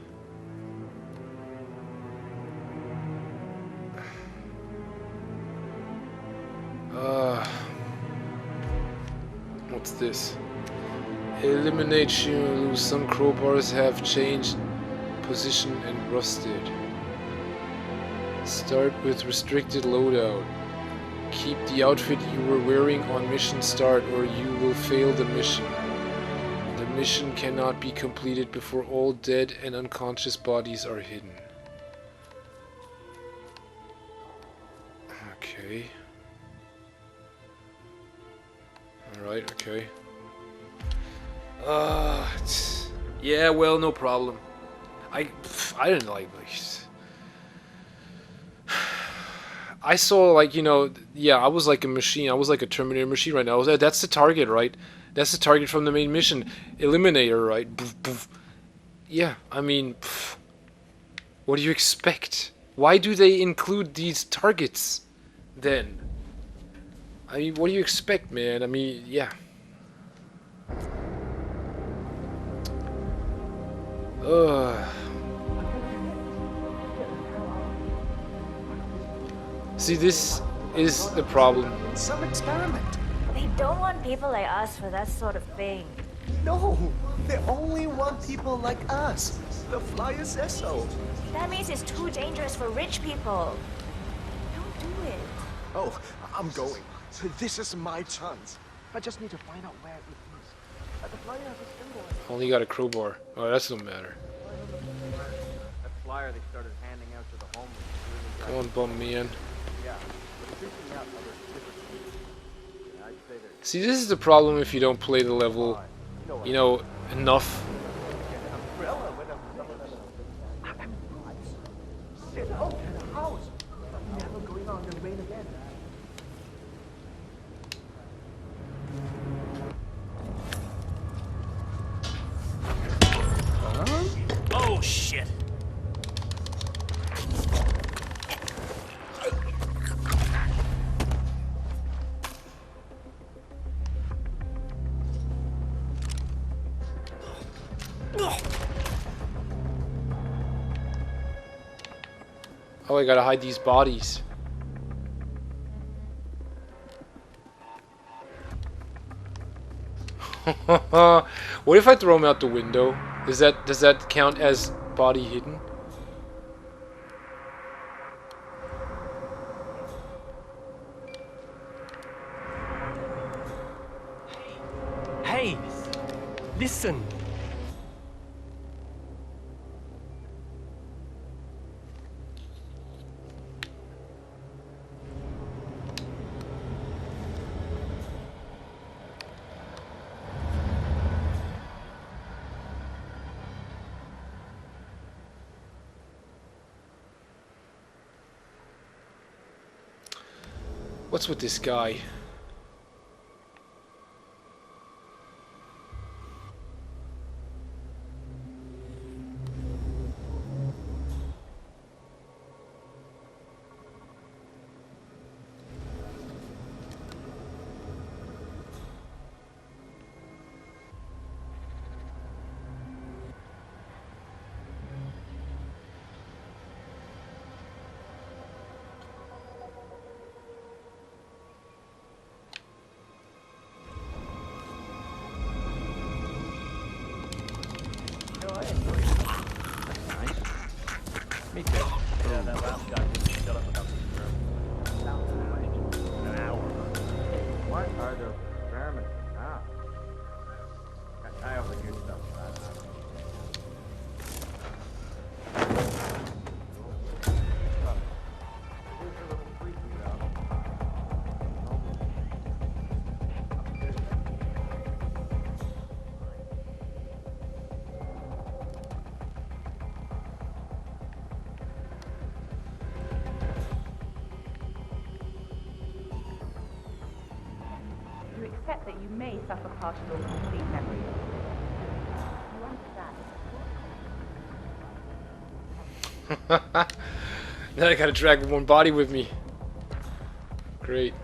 What's this? Eliminate human loose. Some crowbars have changed position and rusted. Start with restricted loadout. Keep the outfit you were wearing on mission start or you will fail the mission. The mission cannot be completed before all dead and unconscious bodies are hidden. Okay. Alright, okay. Yeah, well, no problem. I didn't like I saw, like, you know, yeah, I was like a machine. I was like a Terminator machine right now. That's the target, right? That's the target from the main mission. Eliminator, right? Boof, boof. Yeah, I mean, what do you expect? Why do they include these targets, then? I mean, what do you expect, man? I mean, yeah. See, this is the problem. Some experiment. They don't want people like us for that sort of thing. No, they only want people like us. The flyer says so. That means it's too dangerous for rich people. Don't do it. Oh, I'm going. This is my chance. I just need to find out where it is. The flyer has a symbol. Only got a crowbar. Oh, that's no matter. That flyer they started handing out to the homeless. Come on, bum man. Yeah, but creeping out other different. Yeah, I'd say there's See, this is the problem if you don't play the level, you know, enough. Umbrella with a... Sit out in the house. Never going on the rain again. Oh, shit. Oh, I gotta hide these bodies. What if I throw him out the window? Does that count as body hidden? Hey, listen. What's with this guy? Me too. Yeah, that last guy didn't shut up about this room. An hour. What are those experiments now? I overhear stuff. You accept that you may suffer partial or complete memory loss. You understand? Now I gotta drag one body with me. Great.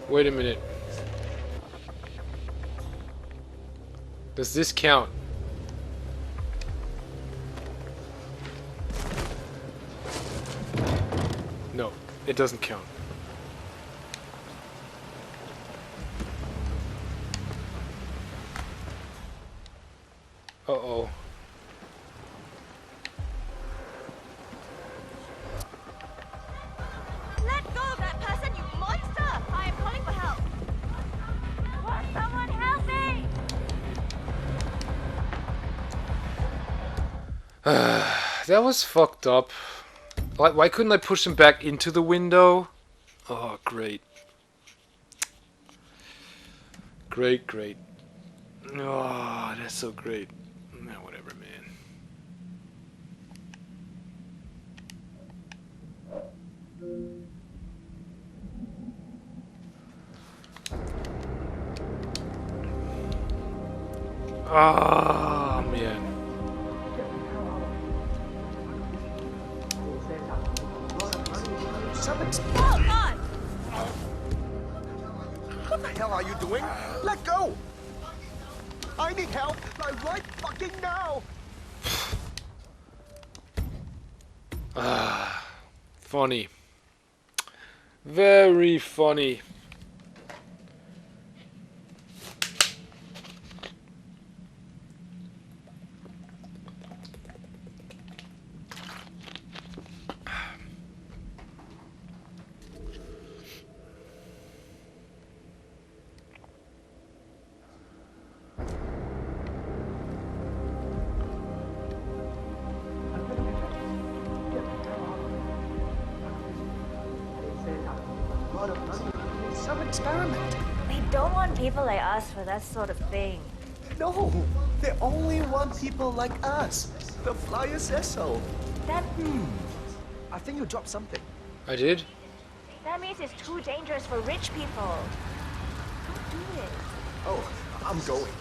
Wait a minute. Does this count? No, it doesn't count. Uh-oh. Let go of that person, you monster! I am calling for help. What? Someone help me! That was fucked up. Why couldn't I push him back into the window? Oh, great. Great, great. Oh, that's so great. Nah, whatever, man. Oh, man. Oh, God! What the hell are you doing? Let go! I need help, like right fucking now! Ah, funny. Very funny. experiment. We don't want people like us for that sort of thing. No, they only want people like us. The flyer says so. That I think you dropped something. I did? that means it's too dangerous for rich people. Don't do it. Oh, I'm going.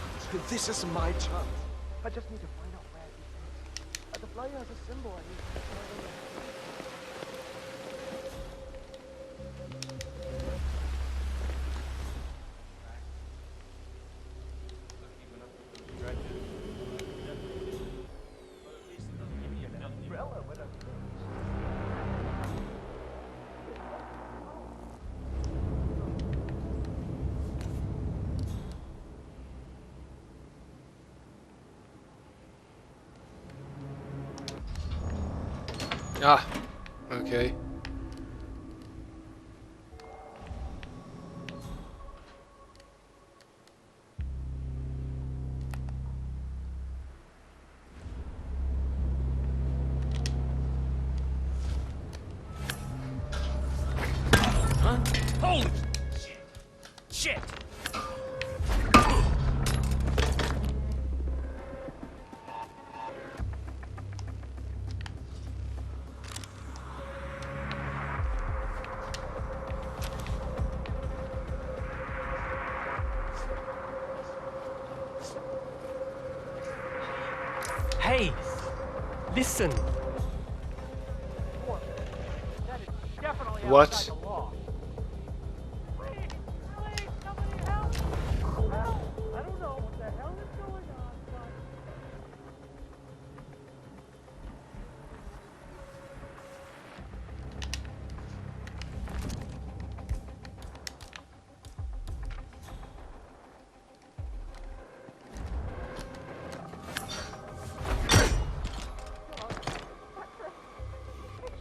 This is my chance. I just need to find out where it is. The flyer has a symbol. I need to find it. Ah, okay. Huh? Holy shit! Hey, listen. That is definitely What? outside the law. Please, somebody help! Help! I don't know what the hell is going on, but...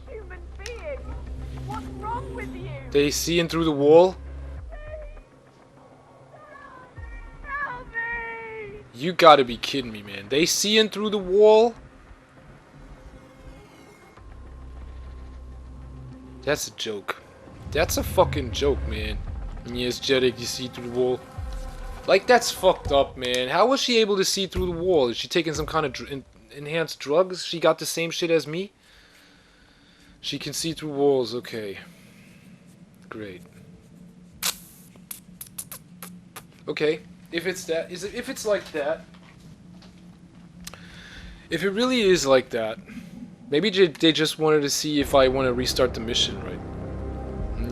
Human being! What's wrong with you? They see in through the wall? Help me! You gotta be kidding me, man. They see in through the wall? That's a joke. That's a fucking joke, man. And yes, Jeddick, you see through the wall. Like, that's fucked up, man. How was she able to see through the wall? Is she taking some kind of enhanced drugs? She got the same shit as me? She can see through walls, okay. Great. Okay, if it's that, if it's like that, if it really is like that, maybe they just wanted to see if I want to restart the mission, right?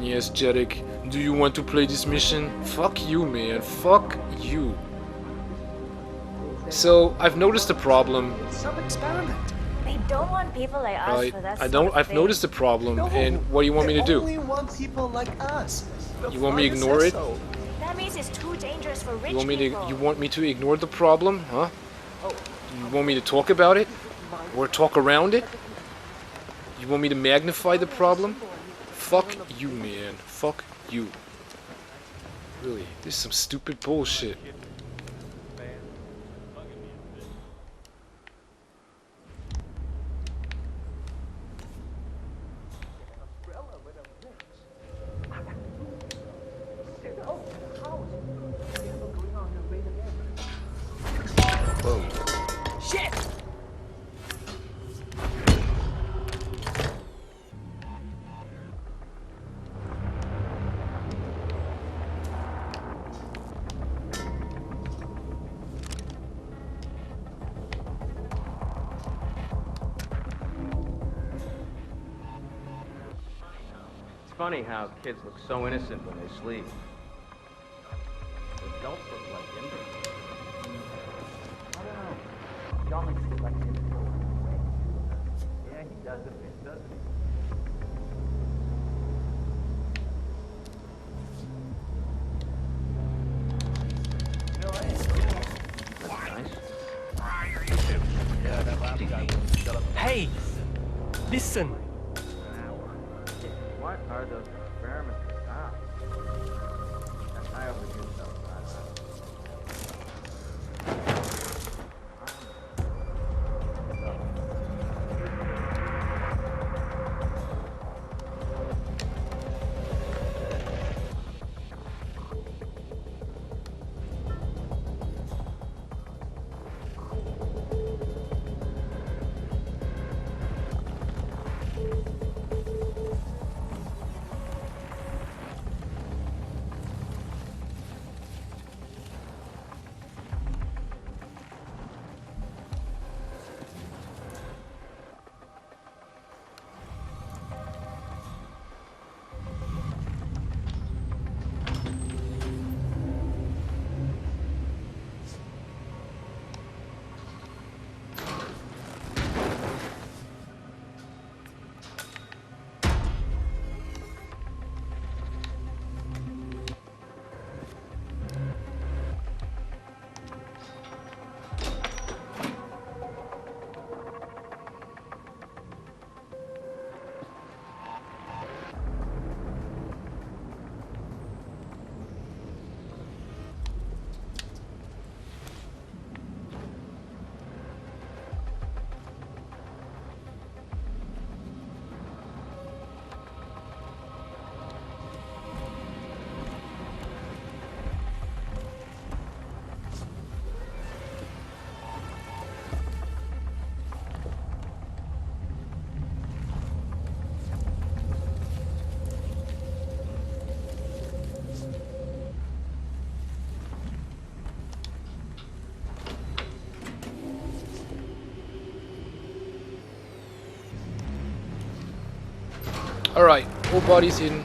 Yes, Jeddick, do you want to play this mission? Fuck you, man. Fuck you. So, I've noticed a problem. Some experiment. We don't want people like us Right, for that I sort don't. of I've thing. noticed a problem, No, and what do you want me to they do? only want people like us. The You want me to flyer ignore says it? so. That means it's too dangerous for rich You want me to? people. You want me to ignore the problem, huh? Oh, You want me to talk about it, or talk around it? You want me to magnify the problem? Fuck you, man. Fuck you. Really, this is some stupid bullshit. Shit! It's funny how kids look so innocent when they sleep. Adults look like infants. I don't know. John looks a bit like an imbecile. Yeah, he does a bit, doesn't he? Hey, listen. What are those experiments about? I overdo stuff. Alright, all bodies in.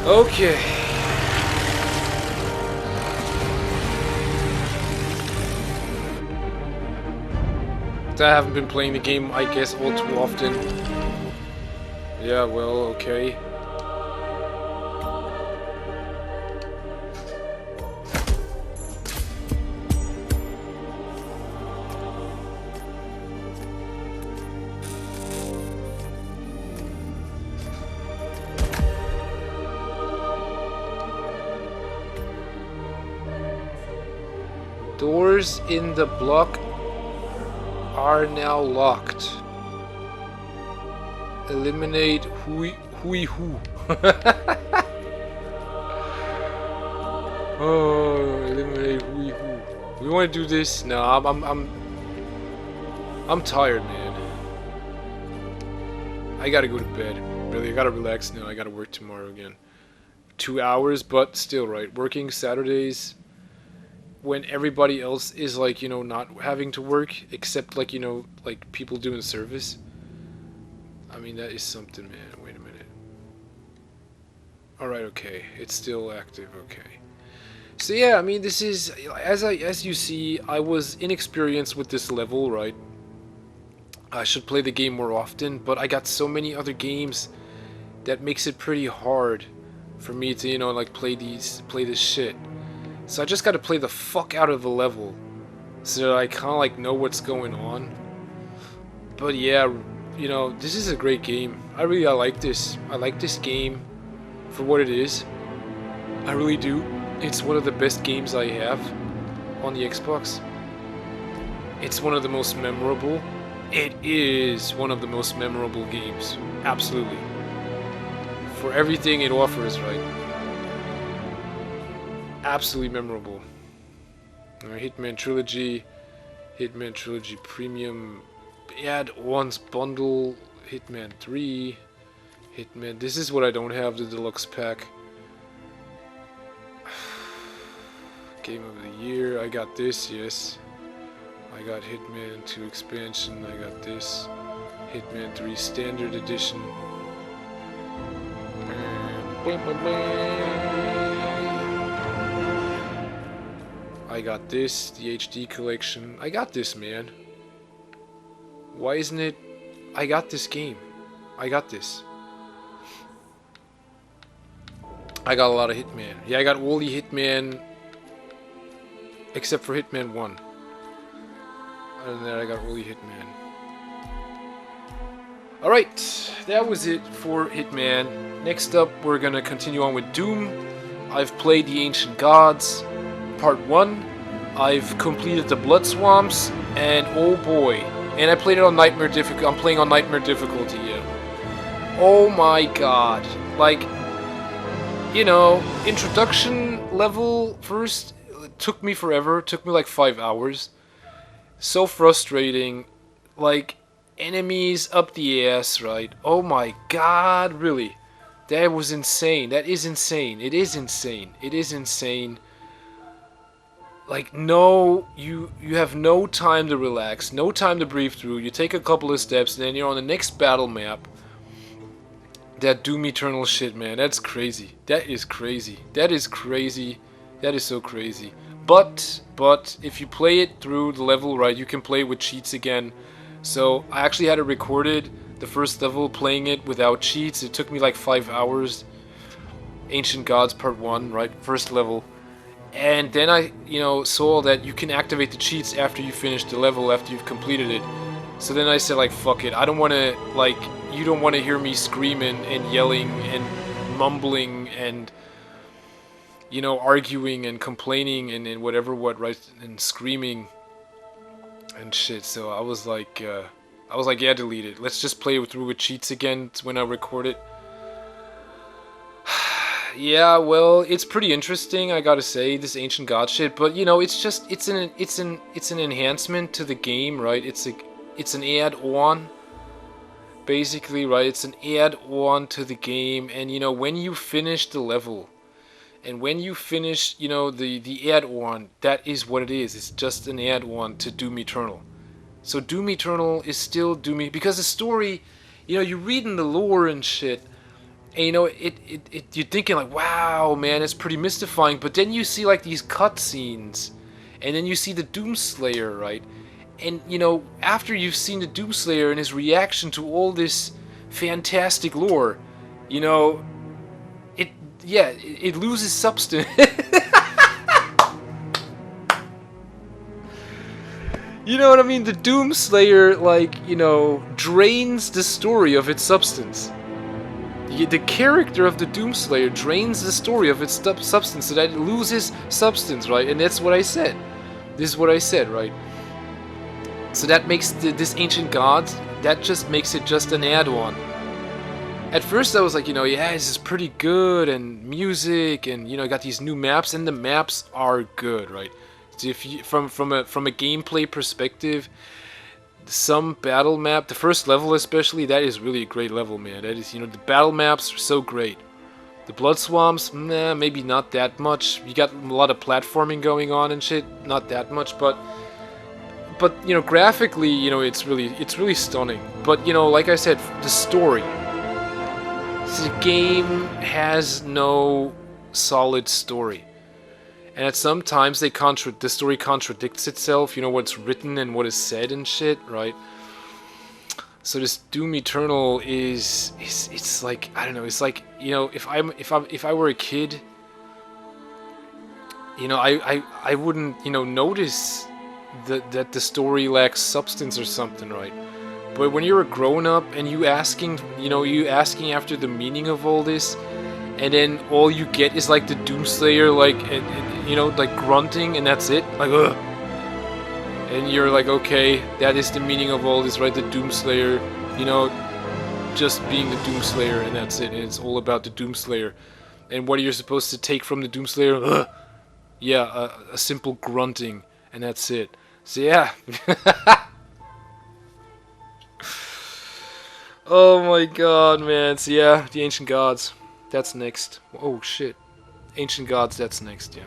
Okay. I haven't been playing the game, I guess, all too often. Yeah, well, okay. Doors in the block are now locked. Eliminate hui hu. Oh, eliminate hui hu. We want to do this? No, I'm tired, man. I gotta go to bed. Really, I gotta relax now. I gotta work tomorrow again. 2 hours, but still, right? Working Saturdays when everybody else is like, you know, not having to work, except like, you know, like people doing service. I mean, that is something, man. Wait a minute. Alright, okay. It's still active, okay. So yeah, I mean, this is, as you see, I was inexperienced with this level, right? I should play the game more often, but I got so many other games that makes it pretty hard for me to, you know, like play this shit. So I just gotta play the fuck out of the level so that I kinda like know what's going on. But yeah, you know, this is a great game. I like this. I like this game for what it is. I really do. It's one of the best games I have on the Xbox. It's one of the most memorable. It is one of the most memorable games. Absolutely. For everything it offers, right? Absolutely memorable. Hitman Trilogy, Hitman Trilogy Premium, Add-ons Bundle, Hitman 3, Hitman. This is what I don't have, the deluxe pack. Game of the Year, I got this, yes. I got Hitman 2 expansion, I got this. Hitman 3 Standard Edition. I got this, the HD collection. I got this, man. Why isn't it? I got this game. I got this. I got a lot of Hitman. Yeah, I got all the Hitman except for Hitman 1. Other than that, I got all the Hitman. Alright, that was it for Hitman. Next up, we're gonna continue on with Doom. I've played The Ancient Gods, Part 1. I've completed the Blood Swamps, and oh boy. And I played it on Nightmare difficulty. I'm playing on Nightmare difficulty, yeah. Oh my god. Like, you know, introduction level first, it took me forever. It took me like 5 hours. So frustrating. Like, enemies up the ass, right? Oh my god, really? That was insane. That is insane. It is insane. It is insane. Like, no, you have no time to relax, no time to breathe through. You take a couple of steps, and then you're on the next battle map. That Doom Eternal shit, man, that's crazy. That is crazy. That is crazy. That is so crazy. But, if you play it through the level right, you can play it with cheats again. So, I actually had it recorded, the first level, playing it without cheats. It took me like 5 hours. Ancient Gods Part 1, right, first level. And then I, you know, saw that you can activate the cheats after you finish the level, after you've completed it. So then I said, like, fuck it. I don't want to, like, you don't want to hear me screaming and yelling and mumbling and, you know, arguing and complaining and whatever what, right, and screaming and shit. So I was like, yeah, delete it. Let's just play it through with cheats again when I record it. Yeah, well, it's pretty interesting, I gotta say, this ancient god shit. But you know, it's just it's an enhancement to the game, right? It's an add-on, basically, right? It's an add-on to the game, and you know, when you finish the level, and when you finish, you know, the add-on, that is what it is. It's just an add-on to Doom Eternal. So Doom Eternal is still Doom, because the story, you know, you read in the lore and shit. And you know, you're thinking like, wow, man, it's pretty mystifying. But then you see like these cutscenes, and then you see the Doomslayer, right? And you know, after you've seen the Doomslayer and his reaction to all this fantastic lore, you know, it loses substance. You know what I mean? The Doomslayer, like, you know, drains the story of its substance. The character of the Doomslayer drains the story of its substance so that it loses substance, right? And that's what I said. This is what I said, right? So that makes this Ancient Gods, that just makes it just an add-on. At first I was like, you know, yeah, this is pretty good, and music, and, you know, got these new maps, and the maps are good, right? So if you, from a gameplay perspective, some battle map, the first level especially, that is really a great level, man. That is, you know, the battle maps are so great. The blood swamps, nah, maybe not that much. You got a lot of platforming going on and shit, not that much, but you know, graphically, you know, it's really stunning. But you know, like I said, the story. The game has no solid story. And at some times the story contradicts itself, you know, what's written and what is said and shit, right? So this Doom Eternal it's like, I don't know, it's like, you know, if I were a kid, you know, I wouldn't, you know, notice that the story lacks substance or something, right? But when you're a grown-up and you asking after the meaning of all this, and then all you get is like the Doomslayer, like, and you know, like grunting, and that's it, like, ugh. And you're like, okay, that is the meaning of all this, right? The Doomslayer, you know, just being the Doomslayer, and that's it. And it's all about the Doomslayer. And what are you supposed to take from the Doomslayer? Ugh. Yeah, a simple grunting, and that's it. So yeah. Oh my god, man. So yeah, the Ancient Gods. That's next. Oh shit. Ancient Gods, that's next, yeah.